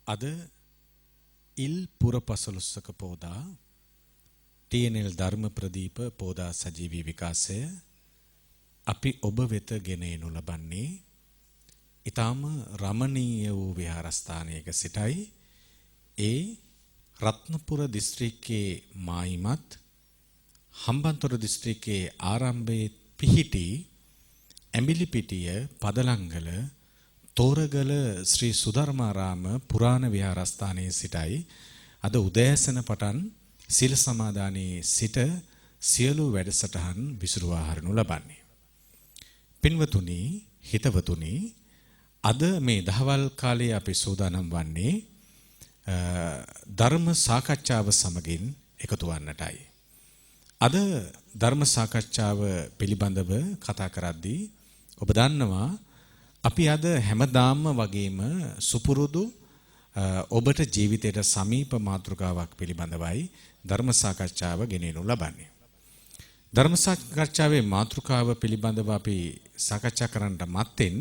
අද ඉල් පුරපසළොස්වක පෝදා TNL ධර්ම ප්‍රදීප පෝදා සජීවී විකාශය අපි ඔබ වෙත ගෙන එනු ලබන්නේ ඊටාම රමණීය වූ විහාරස්ථානයක සිටයි. ඒ රත්නපුර දිස්ත්‍රික්කයේ මායිමත් හම්බන්තොට දිස්ත්‍රික්කයේ ආරම්භයේ පිහිටි ඇඹිලිපිටිය පදලංගල තෝරගල ශ්‍රී සුධර්මාරාම පුරාණ විහාරස්ථානයේ සිටයි අද උදෑසන පටන් සීල සමාදානයේ සිට සියලු වැඩසටහන් විසුරුවා හරිනු ලබන්නේ. පින්වතුනි, හිතවතුනි, අද මේ දහවල් කාලයේ අපි සූදානම් වන්නේ ධර්ම සාකච්ඡාව සමගින් එකතු වන්නටයි. අද ධර්ම සාකච්ඡාව පිළිබඳව කතා කරද්දී ඔබ දන්නවා අපි අද හැමදාම වගේම සුපුරුදු ඔබට ජීවිතයට සමීප මාතෘකාවක් පිළිබඳවයි ධර්ම සාකච්ඡාව ගෙනෙනු ලබන්නේ. ධර්ම සාකච්ඡාවේ මාතෘකාව පිළිබඳව අපි සාකච්ඡා කරන්නට මත්තෙන්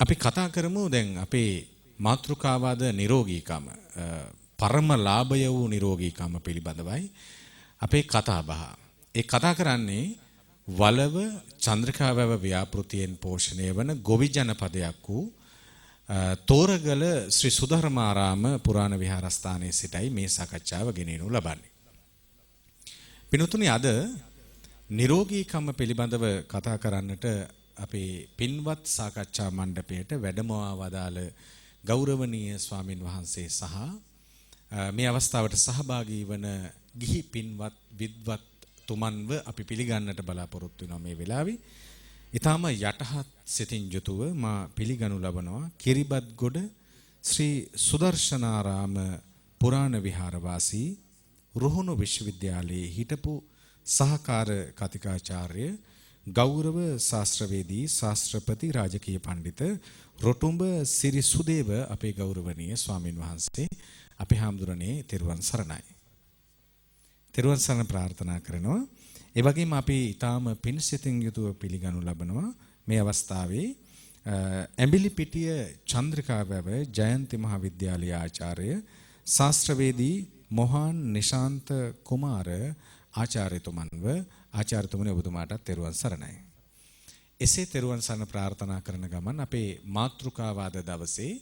අපි කතා කරමු දැන් අපේ මාතෘකාවාද නිරෝගීකම පරම ලාභය වූ නිරෝගීකම පිළිබඳවයි අපේ කතා බහ. ඒ කතා කරන්නේ වලව චන්ද්‍රිකා වැව ව්‍යාපෘතියෙන් පෝෂණය වන ගොවි ජනපදයක් වූ තෝරගල ශ්‍රී සුධර්මාරාම පුරාණ විහාරස්ථානයේ සිටයි මේ සාකච්ඡාව ගෙනෙනු ලබන්නේ. පින්වතුනි, අද නිරෝගීකම පිළිබඳව කතා කරන්නට අපේ පින්වත් සාකච්ඡා මණ්ඩපයට වැඩමවා වදාළ ගෞරවනීය ස්වාමින් වහන්සේ සහ මේ අවස්ථාවට සහභාගී වන ගිහි පින්වත් විද්වත් තුමන්ව අපි පිළිගන්නට බලාපොරොත්තු වෙනවා මේ වෙලාවේ. ඊටාම යටහත් සිතින් යුතුව මා පිළිගනු ලබනවා කිරිබත්ගොඩ ශ්‍රී සුදර්ශනාරාම පුරාණ විහාරවාසී රුහුණු විශ්වවිද්‍යාලයේ හිටපු සහකාර කතිකාචාර්ය ගෞරව ශාස්ත්‍රවේදී ශාස්ත්‍රපති රාජකීය පඬිත රොටුඹ සිරි සුදේව අපේ ගෞරවනීය ස්වාමින් වහන්සේ අපේ හාමුදුරනේ තෙරුවන් සරණයි. තෙරුවන් සරණ ප්‍රාර්ථනා කරනවා. ඒ වගේම අපි ඊටාම පින්සිතින් යුතුව පිළිගනු ලබනවා මේ අවස්ථාවේ ඇඹිලිපිටිය චන්ද්‍රිකා වැව ජයන්ති මහාවිද්‍යාලයේ ආචාර්ය ශාස්ත්‍රවේදී මොහාන් නිශාන්ත කුමාර ආචාර්යතුමනි ඔබතුමාටත් තෙරුවන් සරණයි. එසේ තෙරුවන් සරණ ප්‍රාර්ථනා කරන ගමන් අපේ මාතෘකාවාද දවසේ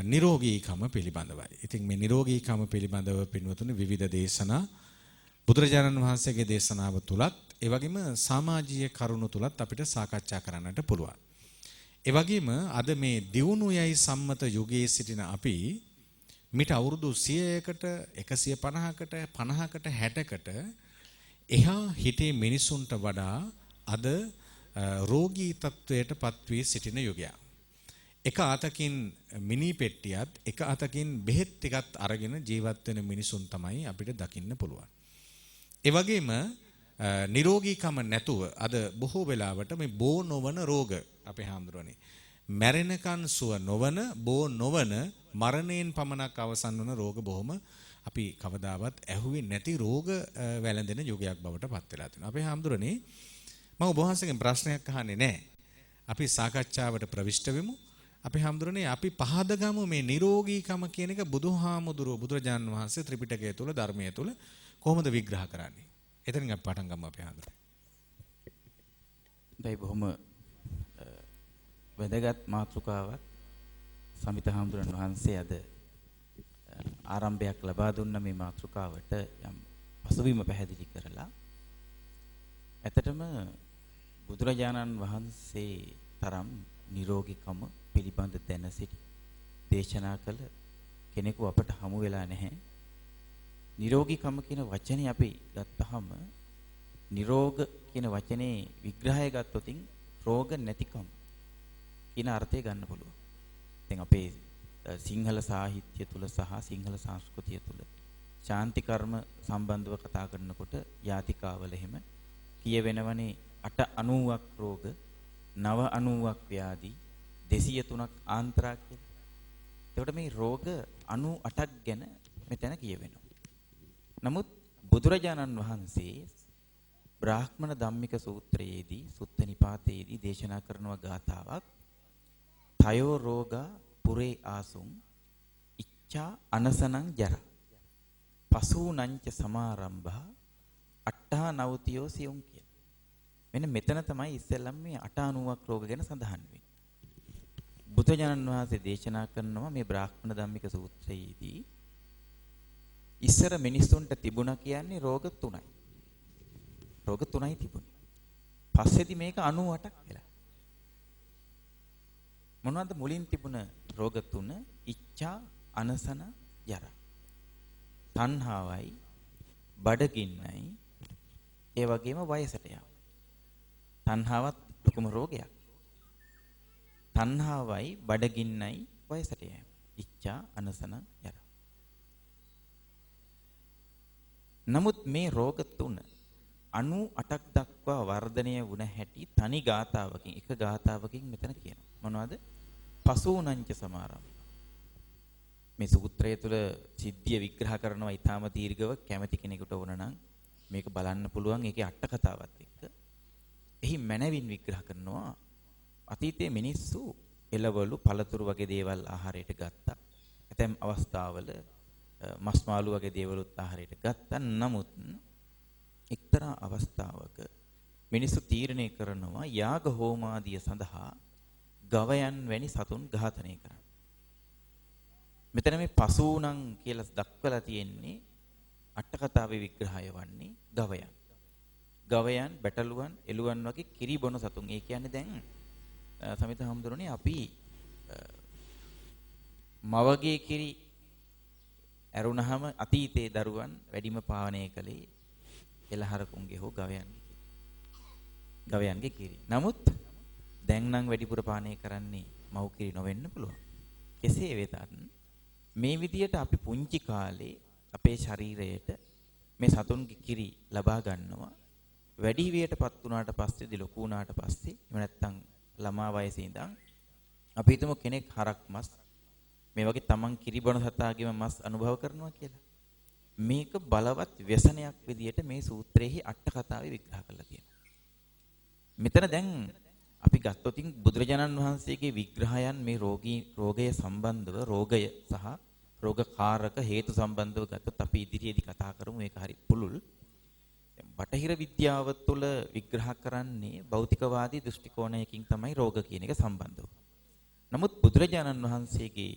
නිරෝගීකම පිළිබඳවයි. ඉතින් මේ නිරෝගීකම පිළිබඳව පින්වතුනි විවිධ දේශනා බුදුරජාණන් වහන්සේගේ දේශනාව තුලත් ඒ වගේම සමාජීය කරුණු තුලත් අපිට සාකච්ඡා කරන්නට පුළුවන්. ඒ වගේම අද මේ දියුණු යයි සම්මත යුගයේ සිටින අපි මිට අවුරුදු 100කට 150කට 50කට 60කට එහා හිටේ මිනිසුන්ට වඩා අද රෝගී තත්වයට පත්වී සිටින යුගයක්. එක අතකින් මිනි පෙට්ටියත් එක අතකින් බෙහෙත් ටිකත් අරගෙන ජීවත් වෙන මිනිසුන් තමයි අපිට දකින්න පුළුවන්. ඒ වගේම නිරෝගීකම නැතුව අද බොහෝ වෙලාවට මේ බෝ නොවන රෝග අපේ හාමුදුරනේ මැරෙනකන් සුව නොවන බෝ නොවන මරණයෙන් පමණක් අවසන් වන රෝග බොහොම අපි කවදාවත් ඇහුවේ නැති රෝග වැළඳෙන යුගයක් බවට පත් වෙලා තියෙනවා. අපේ හාමුදුරනේ මම ඔබ වහන්සේගෙන් ප්‍රශ්නයක් අහන්නේ නැහැ. අපි සාකච්ඡාවට ප්‍රවිෂ්ඨ වෙමු. අපේ හාමුදුරනේ අපි පහදගමු මේ නිරෝගීකම කියන එක බුදුරජාණන් වහන්සේ ත්‍රිපිටකය තුල ධර්මයේ තුල කොහොමද විග්‍රහ කරන්නේ? එතනින් අපි පටන් ගමු අපේ හාමුදුරනේ. දැයි බොහොම වැදගත් මාතෘකාවක් සමිත හාමුදුරන් වහන්සේ අද ආරම්භයක් ලබා දුන්න මේ මාතෘකාවට යම් පසුබිම පැහැදිලි කරලා ඇත්තටම බුදුරජාණන් වහන්සේ තරම් නිරෝගීකම පිළිබඳ දැන සිටි දේශනා කළ කෙනෙකු අපට හමු වෙලා නැහැ. නිරෝගීකම කියන වචනේ අපි ගත්තාම නිරෝග කියන වචනේ විග්‍රහය ගත්තොතින් රෝග නැතිකම කියන අර්ථය ගන්න පුළුවන්. දැන් අපේ සිංහල සාහිත්‍ය තුල සහ සිංහල සංස්කෘතිය තුල ශාන්ති කර්ම සම්බන්ධව කතා කරනකොට යාතිකාවල එහෙම කියවෙනවනේ 890ක් රෝග 990ක් ව්‍යාධි 203ක් ආන්තරා කියලා. එතකොට මේ රෝග 98ක් ගැන මෙතන කියවෙනවා. නමුත් බුදුරජාණන් වහන්සේ බ්‍රාහ්මණ ධම්මික සූත්‍රයේදී සුත්ත නිපාතයේදී දේශනා කරන ගාථාවක් තයෝ රෝගා පුරේ ආසුම් ඉච්ඡා අනසනං ජරා. පසූනංච සමාරම්භා අට්ඨා නවතියෝ සියුම් කියන. මෙන්න මෙතන තමයි ඉස්සෙල්ලම මේ 890ක් රෝග ගැන සඳහන් වෙන්නේ. බුදුජානන් වහන්සේ දේශනා කරනවා මේ බ්‍රාහ්මණ ධම්මික සූත්‍රයේදී ඉස්සර මිනිස්සුන්ට තිබුණා කියන්නේ රෝග 3යි. රෝග 3යි තිබුණේ. පස්සේදී මේක 98ක් වෙලා. මොනවද මුලින් තිබුණ රෝග 3? ඉච්ඡා, අනසන, ජරා. තණ්හාවයි, බඩගින්නයි, ඒ වගේම වයසට යාම. තණ්හාවත් ලොකුම රෝගයක්. තණ්හාවයි, බඩගින්නයි, වයසට යාම. ඉච්ඡා, අනසන, ජරා. නමුත් මේ රෝග 3 98ක් දක්වා වර්ධනය වුණ හැටි තනි ගාතාවකින් එක ගාතාවකින් මෙතන කියනවා. මොනවද? පසූනංච සමාරම්. මේ සූත්‍රය තුළ සිද්ධිය විග්‍රහ කරනවා ඊටාම දීර්ඝව කැමැති කෙනෙකුට වුණ නම් මේක බලන්න පුළුවන්. ඒකේ අට කතාවත් එක්ක. එහි මනවින් විග්‍රහ කරනවා අතීතයේ මිනිස්සු එළවලු පළතුරු වගේ දේවල් ආහාරයට ගත්තා. ඇතැම් අවස්ථාවල මස් මාළු වගේ දේවලුත් ආහාරයට ගත්තා. නමුත් එක්තරා අවස්ථාවක මිනිස්සු තීරණය කරනවා යාග හෝමාදිය සඳහා ගවයන් වැනි සතුන් ඝාතනය කරන්න. මෙතන මේ පසූණං කියලා දක්වලා තියෙන්නේ අට කතාවේ විග්‍රහය වන්නේ ගවයන්. ගවයන්, බැටළුවන්, එළුවන් වගේ කිරි බොන සතුන්. ඒ කියන්නේ දැන් සමිත හඳුරන්නේ අපි මවගේ කිරි ඇරුණහම අතීතයේ දරුවන් වැඩිම පානය කළේ එළහරකුන්ගේ හෝ ගවයන්ගේ කිරි. නමුත් දැන් නම් වැඩිපුර පානය කරන්නේ මව් කිරි නොවෙන්න පුළුවන්. කෙසේ වෙතත් මේ විදියට අපි පුංචි කාලේ අපේ ශරීරයට මේ සතුන්ගේ කිරි ලබා ගන්නවා. වැඩි වියටපත් වුණාට පස්සේදී ලොකු වුණාට පස්සේ එහෙම නැත්නම් ළමා වයසේ ඉඳන් අපි හිතමු කෙනෙක් හරක් මස් මේ වගේ තමන් කිරි බොන සතාගේම මස් අනුභව කරනවා කියලා. මේක බලවත් ව්‍යසනයක් විදියට මේ සූත්‍රයේ අට කතාවේ විග්‍රහ කරලා තියෙනවා. මෙතන දැන් අපි ගත්තොතින් බුදුරජාණන් වහන්සේගේ විග්‍රහයන් මේ රෝගය සම්බන්ධව රෝගය සහ රෝගකාරක හේතු සම්බන්ධව ගත්තොත් අපි ඉදිරියේදී කතා කරමු. ඒක හරි පුළුල්. බටහිර විද්‍යාව තුළ විග්‍රහ කරන්නේ භෞතිකවාදී දෘෂ්ටි කෝණයකින් තමයි රෝග කියන එක සම්බන්ධව. නමුත් බුදුරජාණන් වහන්සේගේ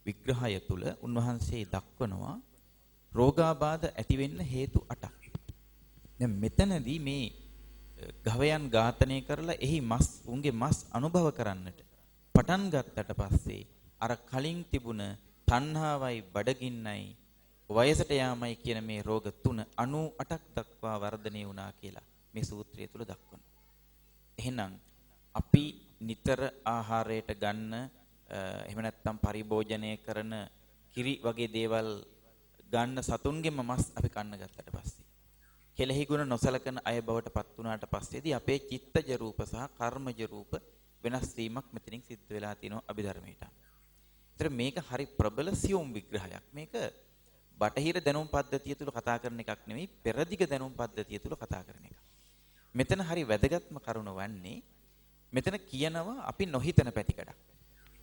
විග්‍රහය තුළ උන්වහන්සේ දක්වනවා රෝගාබාධ ඇති වෙන්න හේතු 8ක්. දැන් මෙතනදී මේ ගවයන් ඝාතනය කරලා එහි උන්ගේ මස් අනුභව කරන්නට පටන් ගත්තට පස්සේ අර කලින් තිබුණ තණ්හාවයි බඩගින්නයි වයසට යාමයි කියන මේ රෝග 98ක් දක්වා වර්ධනය වුණා කියලා මේ සූත්‍රය තුල දක්වනවා. එහෙනම් අපි නිතර ආහාරයට ගන්න එහෙම නැත්නම් පරිභෝජනය කරන කිරි වගේ දේවල් ගන්න සතුන්ගේම මස් අපි කන්න ගත්තට පස්සේ කෙලෙහි ගුණ නොසලකන අය බවට පත් වුණාට පස්සේදී අපේ චිත්තජ රූප සහ කර්මජ රූප වෙනස් වීමක් මෙතනින් සිද්ධ වෙලා තියෙනවා අභිධර්මයට. ඒතර මේක හරි ප්‍රබල සියුම් විග්‍රහයක්. මේක බටහිර දැනුම් පද්ධතිය තුල කතා කරන එකක් නෙවෙයි පෙරදිග දැනුම් පද්ධතිය තුල කතා කරන එක. මෙතන හරි වැදගත්ම කරුණ වන්නේ මෙතන කියනවා අපි නොහිතන පැතිකඩක්.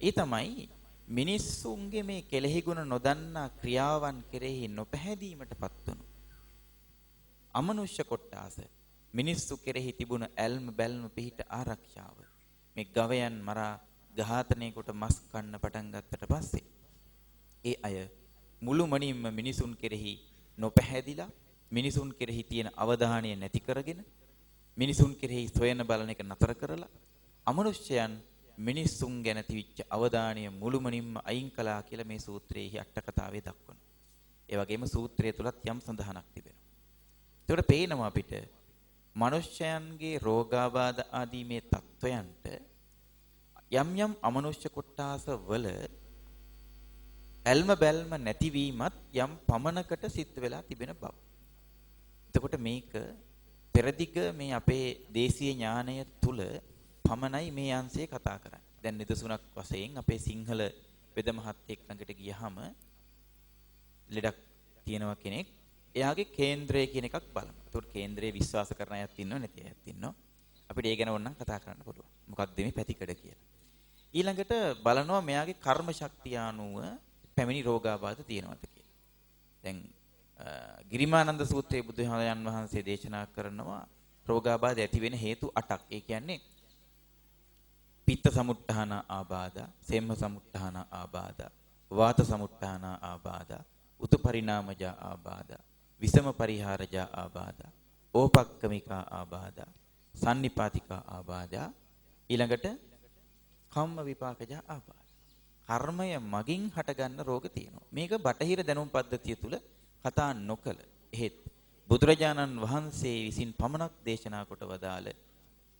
ඒ තමයි මිනිස්සුන්ගේ මේ කෙලෙහි ගුණ නොදන්නා ක්‍රියාවන් කෙරෙහි නොපැහැදීමටපත් වුණු අමනුෂ්‍ය කොට්ටාස මිනිස්සු කෙරෙහි තිබුණ ඇල්ම බැල්ම පිහිට ආරක්ෂාව මේ ගවයන් මරා ඝාතනය කොට මස් කන්න පටන් ගත්තට පස්සේ ඒ අය මුළුමනින්ම මිනිසුන් කෙරෙහි නොපැහැදිලා මිනිසුන් කෙරෙහි තියෙන අවධානය නැති කරගෙන මිනිසුන් කෙරෙහි සොයන බලන එක නතර කරලා අමනුෂ්‍යයන් මිනිසුන් ගැන තිවිච්ච අවධානය මුළුමනින්ම අයින් කළා කියලා මේ සූත්‍රයේ අට කතාවේ දක්වනවා. ඒ වගේම සූත්‍රය තුලත් යම් සඳහනක් තිබෙනවා. ඒකට පේනවා අපිට මනුෂ්‍යයන්ගේ රෝගාබාධ ආදී මේ තත්වයන්ට යම් යම් අමනුෂ්‍ය කොටාස වල ඇල්ම බැල්ම නැතිවීමත් යම් පමණකට සිද්ධ වෙලා තිබෙන බව. එතකොට මේක පෙරදිග මේ අපේ දේශීය ඥානය තුල පමණයි මේ අංශය කතා කරන්නේ. දැන් නිදසුණක් වශයෙන් අපේ සිංහල වෙද මහත්තයෙක් ළඟට ගියහම ලෙඩක් තියෙනවා කෙනෙක්. එයාගේ කේන්ද්‍රය කියන එකක් බලමු. ඒකට කේන්ද්‍රයේ විශ්වාස කරන අයත් ඉන්නව නැති අයත් ඉන්නවා. අපිට ඒ ගැන ඕනනම් කතා කරන්න පුළුවන්. මොකක්ද මේ පැතිකඩ කියලා. ඊළඟට බලනවා මෙයාගේ කර්ම ශක්තිය අනුව පැමිණි රෝගාබාධ තියෙනවද කියලා. දැන් ගිරිමානන්ද සූත්‍රයේ බුදුහාමයන් වහන්සේ දේශනා කරනවා රෝගාබාධ ඇති වෙන හේතු 8ක්. ඒ කියන්නේ පිත්ත සමුට්ඨාන ආබාධ, සෙම්ම සමුට්ඨාන ආබාධ, වාත සමුට්ඨාන ආබාධ, උතු පරිණාමජ ආබාධ, විසම පරිහාරජ ආබාධ, ඕපක්කමිකා ආබාධ, සන්නිපාතිකා ආබාධ, ඊළඟට කම්ම විපාකජ ආබාධ. කර්මය මගින් හටගන්න රෝග තියෙනවා. මේක බටහිර දැනුම් පද්ධතිය තුල කතා නොකළ එහෙත් බුදුරජාණන් වහන්සේ විසින් පමණක් දේශනා කොට වදාළ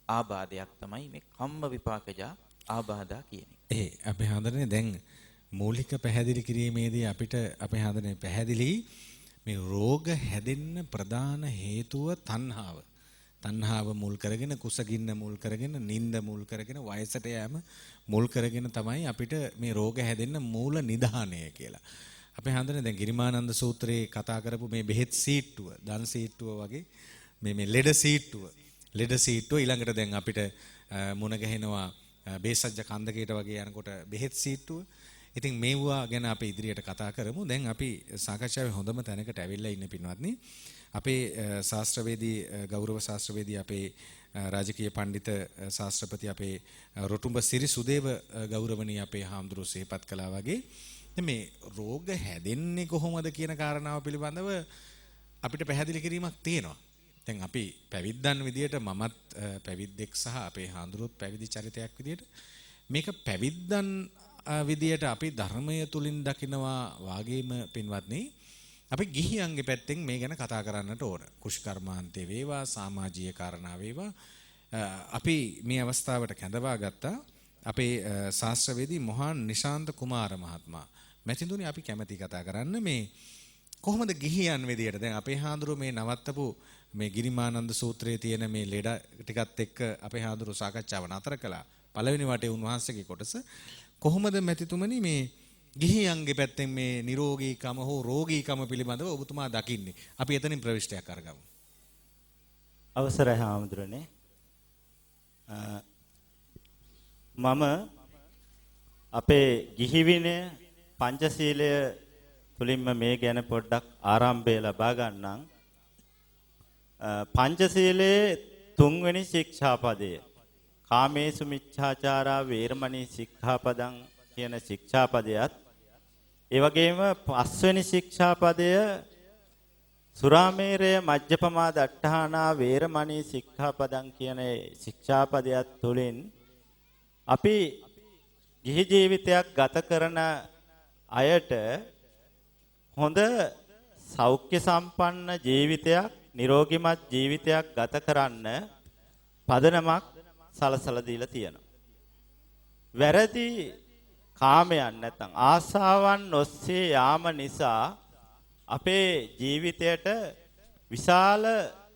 ආබාධයක් තමයි මේ කම්ම විපාකජ ආබාධා කියන්නේ. අපි හඳුනන්නේ දැන් මූලික පැහැදිලි කිරීමේදී අපිට අපි හඳුනන්නේ පැහැදිලි මේ රෝග හැදෙන්න ප්‍රධාන හේතුව තණ්හාව. තණ්හාව මුල් කරගෙන කුසගින්න මුල් කරගෙන නිින්ද මුල් කරගෙන වයසට යෑම මුල් කරගෙන තමයි අපිට මේ රෝග හැදෙන්න මූල නිධානය කියලා. අපි හඳුනන්නේ දැන් ගිරිමානන්ද සූත්‍රයේ කතා කරපු මේ බෙහෙත් සීට්ටුව, දන් සීට්ටුව වගේ මේ ලෙඩ සීට්ටුව ඊළඟට දැන් අපිට මුණ ගැහෙනවා බේසජ්ජ කන්දකයට වගේ යනකොට බෙහෙත් සීට්ටුව. ඉතින් මේවා ගැන අපි ඉදිරියට කතා කරමු. දැන් අපි සාකච්ඡාවේ හොඳම තැනකට ඇවිල්ලා ඉන්න පින්වත්නි. අපේ ශාස්ත්‍රවේදී ගෞරව ශාස්ත්‍රවේදී අපේ රාජකීය පඬිත ශාස්ත්‍රපති අපේ රොටුඹ සිරි සුදේව ගෞරවණීය අපේ හාමුදුරුවෝ සිහිපත් කළා වගේ මේ රෝග හැදෙන්නේ කොහොමද කියන කාරණාව පිළිබඳව අපිට පැහැදිලි කිරීමක් තියෙනවා. දැන් අපි පැවිද්දන් විදියට මමත් පැවිද්දෙක් සහ අපේ හාමුදුරුවෝත් පැවිදි චරිතයක් විදියට මේක පැවිද්දන් විදියට අපි ධර්මය තුලින් දකිනවා වාගේම පින්වත්නි අපි ගිහියන්ගේ පැත්තෙන් මේ ගැන කතා කරන්නට ඕන. කුෂ්කර්මාන්තේ වේවා සමාජීය කාරණා වේවා අපි මේ අවස්ථාවට කැඳවා ගත්තා අපේ ශාස්ත්‍රවේදී මොහාන් නිශාන්ත කුමාර මහත්මයා. මැතිතුනි අපි කැමැති කතා කරන්න මේ කොහොමද ගිහියන් විදියට දැන් අපේ හාමුදුරුවෝ මේ නවත්තපු මේ ගිරිමානන්ද සූත්‍රයේ තියෙන මේ ලෙඩ ටිකත් එක්ක අපේ හාමුදුරුවෝ සාකච්ඡාව නතර කළා. පළවෙනි වටේ උන්වහන්සේගේ කොටස කොහොමද මැතිතුමනි මේ ගිහියන්ගේ පැත්තෙන් මේ නිරෝගීකම හෝ රෝගීකම පිළිබඳව ඔබතුමා දකින්නේ? අපි එතනින් ප්‍රවිෂ්ටයක් අරගමු. අවසරයි හාමුදුරනේ. මම අපේ ගිහි විනය පංචශීලය තුලින්ම මේ ගැන පොඩ්ඩක් ආරම්භය ලබා ගන්නම්. පංචශීලයේ තුන්වෙනි ශික්ෂාපදය කාමේසු මිච්ඡාචාරා වේරමණී සික්ඛාපදං කියන ශික්ෂාපදයට ඒ වගේම පස්වෙනි ශික්ෂාපදය සුරාමේරය මජ්ජපමා දට්ඨානා වේරමණී සික්ඛාපදං කියන ශික්ෂාපදයට තුලින් අපි ගිහි ජීවිතයක් ගත කරන අයට හොඳ සෞඛ්‍ය සම්පන්න ජීවිතයක් නිරෝගිමත් ජීවිතයක් ගත කරන්න පදනමක් සලසලා දීලා තියෙනවා. වැරදි කාමයන් නැත්නම් ආසාවන් ඔස්සේ යාම නිසා අපේ ජීවිතයට විශාල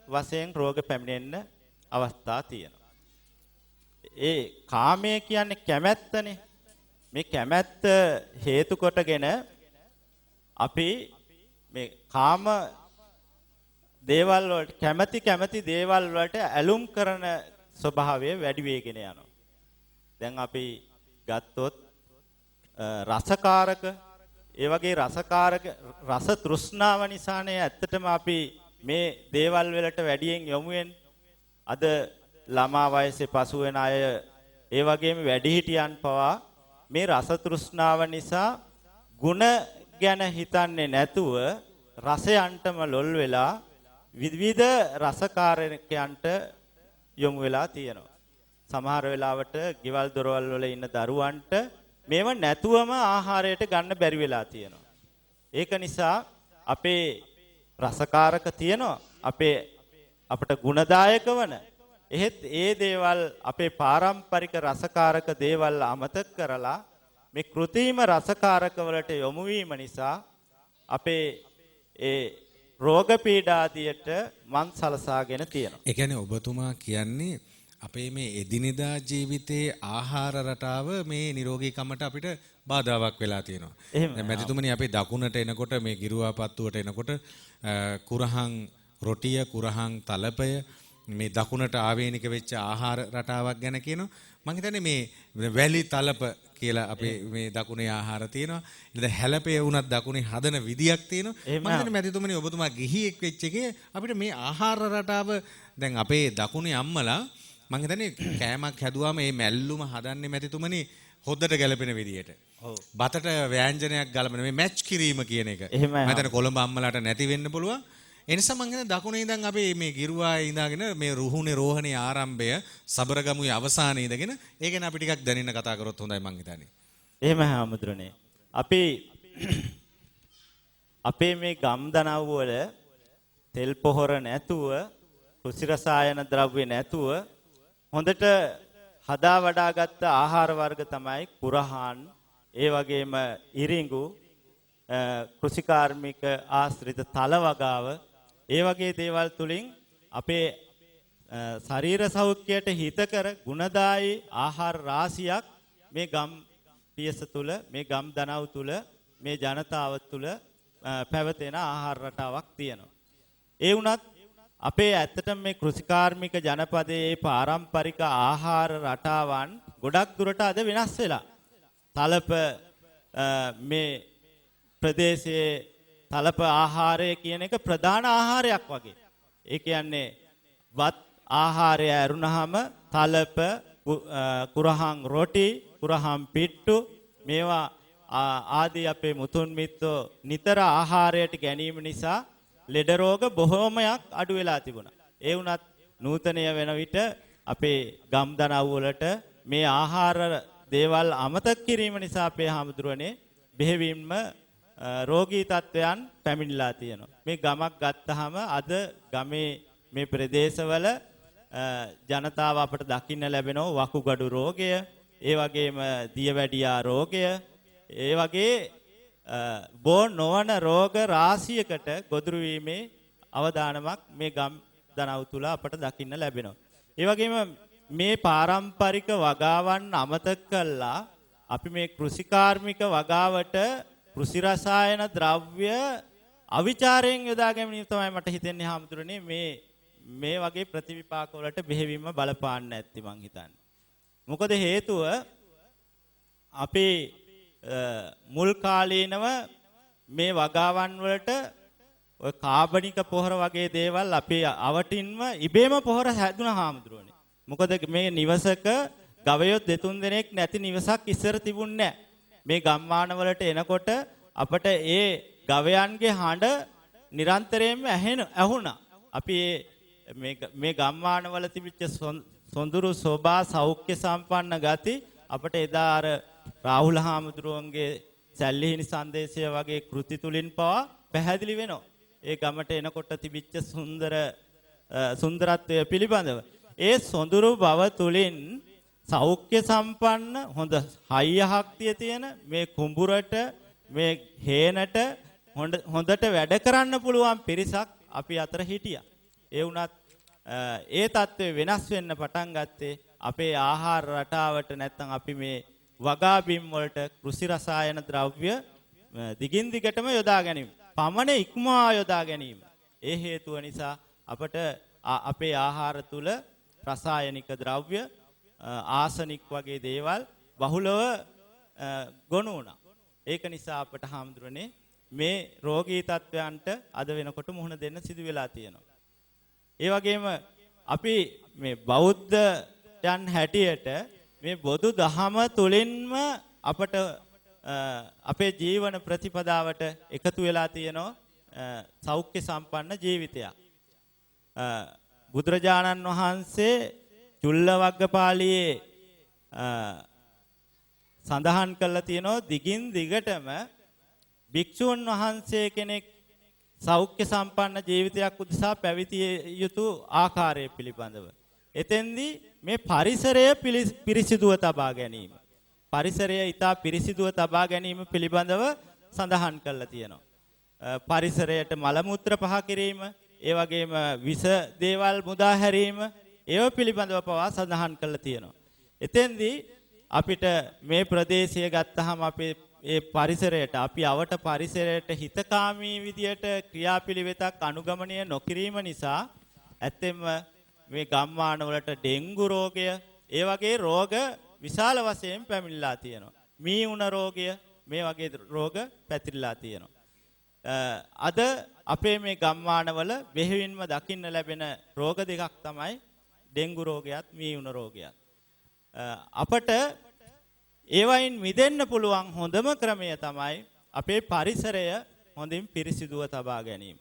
වශයෙන් රෝග පැමිණෙන්න අවස්ථා තියෙනවා. ඒ කාමය කියන්නේ කැමැත්තනේ. මේ කැමැත්ත හේතු කොටගෙන අපි මේ කාම දේවල් වලට කැමැති දේවල් වලට ඇලුම් කරන ස්වභාවය වැඩි වෙගෙන යනවා. දැන් අපි ගත්තොත් රසකාරක ඒ වගේ රසකාරක රස තෘෂ්ණාව නිසානේ ඇත්තටම අපි මේ දේවල් වලට වැඩියෙන් යොමු වෙන්නේ. අද ළමා වයසේ පසු වෙන අය ඒ වගේම වැඩිහිටියන් පවා මේ රස තෘෂ්ණාව නිසා ಗುಣ ගැන හිතන්නේ නැතුව රසයන්ටම ලොල් වෙලා විවිධ රසකාරකයන්ට යොමු වෙලා තියෙනවා. සමහර වෙලාවට ගෙවල් දොරවල් වල ඉන්න දරුවන්ට මේව නැතුවම ආහාරයට ගන්න බැරි වෙලා තියෙනවා. ඒක නිසා අපේ රසකාරක තියෙනවා. අපට ගුණදායක වන එහෙත් ඒ දේවල් අපේ පාරම්පරික රසකාරක දේවල් අමතක කරලා මේ કૃත්‍රිම රසකාරක වලට යොමු වීම නිසා අපේ ඒ රෝග පීඩාදියට මන් සලසාගෙන තියෙනවා. ඒ කියන්නේ ඔබතුමා කියන්නේ අපේ මේ එදිනෙදා ජීවිතයේ ආහාර රටාව මේ නිරෝගීකමට අපිට බාධාවක් වෙලා තියෙනවා. දැන් මැතිතුමනි අපේ දකුණට එනකොට මේ ගිරුවාපත්තුවට එනකොට කුරහන් රොටිය කුරහන් තලපය මේ දකුණට ආවේනික වෙච්ච ආහාර රටාවක් ගැන කියනවා. මම හිතන්නේ මේ වැලි තලප කියලා අපේ මේ දකුණේ ආහාර තියෙනවා. ඊළඟ හැලපේ වුණත් දකුණේ හදන විදියක් තියෙනවා. මම හිතන්නේ මැතිතුමනි ඔබතුමා ගිහියෙක් වෙච්ච එකේ අපිට මේ ආහාර රටාව දැන් අපේ දකුණේ අම්මලා මම හිතන්නේ කෑමක් හැදුවාම මේ මැල්ලුම හදන්නේ මැතිතුමනි හොද්දට ගැලපෙන විදියට. බතට ව්‍යංජනයක් ගලපන මේ මැච් කිරීම කියන එක. මම හිතන්නේ කොළඹ අම්මලාට නැති වෙන්න පුළුවන්. ඒ නිසා මම හිතන්නේ දකුණේ ඉඳන් අපි මේ ගිරුවායේ ඉඳගෙන මේ රුහුණේ රෝහණේ ආරම්භය සබරගමුවේ අවසානයේ ඉඳගෙන ඒ ගැන අපි ටිකක් දැනෙන්න කතා කරොත් හොඳයි මම හිතන්නේ. එහෙම හැමදෙරනේ. අපේ මේ ගම්දනව් වල තෙල් පොහොර නැතුව කෘෂි රසායන ද්‍රව්‍ය නැතුව හොඳට හදා වඩාගත්ත ආහාර වර්ග තමයි කුරහන්, ඒ වගේම ඉරිඟු, කෘෂිකාර්මික ආශ්‍රිත තල වගාව, ඒ වගේ දේවල් තුලින් අපේ ශරීර සෞඛ්‍යයට හිතකර ගුණදායී ආහාර රාශියක් මේ ගම් පියස තුල, මේ ගම් දනව් තුල, මේ ජනතාව තුල පැවතෙන ආහාර රටාවක් තියෙනවා. ඒ වුණත් අපේ ඇත්තටම මේ කෘෂිකාර්මික ජනපදයේ පාරම්පරික ආහාර රටාවන් ගොඩක් දුරට අද වෙනස් වෙලා. තලප මේ ප්‍රදේශයේ තලප ආහාරය කියන එක ප්‍රධාන ආහාරයක් වගේ. ඒ කියන්නේ වත් ආහාරය ඇරුණාම තලප, කුරහන් රොටි, කුරහන් පිට්ටු මේවා ආදී අපේ මුතුන් මිත්තෝ නිතර ආහාරයට ගැනීම නිසා ලෙඩ රෝග බොහෝමයක් අඩු වෙලා තිබුණා. ඒ වුණත් නූතනය වෙන විට අපේ ගම් දනව් වලට මේ ආහාර දේවල් අමතක කිරීම නිසා අපේ හැමදෙරෝනේ බෙහෙවින්ම රෝගී තත්වයන් පැමිණලා තියෙනවා. මේ ගමක් ගත්තාම අද ගමේ මේ ප්‍රදේශවල ජනතාව අපට දකින්න ලැබෙනවා වකුගඩු රෝගය, ඒ වගේම දියවැඩියා රෝගය, ඒ වගේ බෝ නොවන රෝග රාශියකට ගොදුරු වීමේ අවදානමක් මේ ගම් දනව් තුල අපට දකින්න ලැබෙනවා. ඒ වගේම මේ පාරම්පරික වගාවන් අමතක කළා අපි මේ කෘෂිකාර්මික වගාවට කෘෂි රසායන ද්‍රව්‍ය අවිචාරයෙන් යොදා ගැනීම තමයි මට හිතෙන්නේ හැමදෙරෝනේ මේ වගේ ප්‍රතිවිපාක වලට බෙහෙවින්ම බලපාන්න නැති මං හිතන්නේ. මොකද හේතුව අපේ මුල් කාලීනව මේ වගාවන් වලට ඔය කාබනික පොහොර වගේ දේවල් අපේ අවටින්ම ඉබේම පොහොර හැදුනා හැමදෙරෝනේ. මොකද මේ නිවසක ගවයොත් දෙතුන් දෙනෙක් නැති නිවසක් ඉස්සර තිබුණේ නැහැ. මේ ගම්මාන වලට එනකොට අපට ඒ ගවයන්ගේ හඬ නිරන්තරයෙන්ම ඇහුණා. අපි මේ ගම්මාන වල තිබිච්ච සොඳුරු සෝභා සෞඛ්‍ය සම්පන්න ගති අපට එදා අර රාහුල හාමුදුරුවන්ගේ සැල්ලිහිණි සංදේශය වගේ කෘති තුලින් පවා පැහැදිලි වෙනවා. ඒ ගමට එනකොට තිබිච්ච සුන්දරත්වය පිළිබඳව. ඒ සොඳුරු බව තුලින් සෞඛ්‍ය සම්පන්න හොඳ හයිය ශක්තිය තියෙන මේ කුඹුරට මේ හේනට හොඳට වැඩ කරන්න පුළුවන් පිරිසක් අපි අතර හිටියා. ඒ වුණත් ඒ தત્ත්වය වෙනස් වෙන්න පටන් ගත්තේ අපේ ආහාර රටාවට නැත්නම් අපි මේ වගා බිම් වලට කෘෂි රසායන ද්‍රව්‍ය දිගින් දිගටම යොදා ගැනීම. පමණ ඉක්මවා යොදා ගැනීම. ඒ හේතුව නිසා අපට අපේ ආහාර තුල රසායනික ද්‍රව්‍ය ආසනික් වගේ දේවල් බහුලව ගොනු වුණා. ඒක නිසා අපට හැමදෙරෝනේ මේ රෝගී තත්වයන්ට අද වෙනකොට මුහුණ දෙන්න සිදු වෙලා තියෙනවා. ඒ වගේම අපි මේ බෞද්ධයන් හැටියට මේ බොදු දහම තුලින්ම අපට අපේ ජීවන ප්‍රතිපදාවට එකතු වෙලා තියෙනවා සෞඛ්‍ය සම්පන්න ජීවිතයක්. බුදුරජාණන් වහන්සේ චුල්ලවග්ගපාළියේ සඳහන් කළා තියෙනවා දිගින් දිගටම භික්ෂුන් වහන්සේ කෙනෙක් සෞඛ්‍ය සම්පන්න ජීවිතයක් උදෙසා පැවිදිය යුතු ආකාරය පිළිබඳව. එතෙන්දී මේ පරිසරය පිරිසිදුව තබා ගැනීම. පරිසරය ඊටා පිරිසිදුව තබා ගැනීම පිළිබඳව සඳහන් කළා තියෙනවා. පරිසරයට මල මුත්‍ර පහ කිරීම, ඒ වගේම විස දේවල් මුදා හැරීම, ඒව පිළිබඳව පවා සඳහන් කළා තියෙනවා. එතෙන්දී අපිට මේ ප්‍රදේශය ගත්තාම අපේ ඒ පරිසරයට අපි අවට පරිසරයට හිතකාමී විදියට ක්‍රියාපිළිවෙතක් අනුගමනය නොකිරීම නිසා ඇත්තෙන්ම මේ ගම්මාන වලට ඩෙන්ගු රෝගය ඒ වගේ රෝග විශාල වශයෙන් පැමිණලා තියෙනවා. මී උණ රෝගය මේ වගේ රෝග පැතිරලා තියෙනවා. අද අපේ මේ ගම්මානවල බෙහෙවින්ම දකින්න ලැබෙන රෝග දෙකක් තමයි ඩෙන්ගු රෝගයත් මී උණ රෝගයත්. අපට ඒවයින් මිදෙන්න පුළුවන් හොඳම ක්‍රමය තමයි අපේ පරිසරය හොඳින් පිරිසිදුව තබා ගැනීම.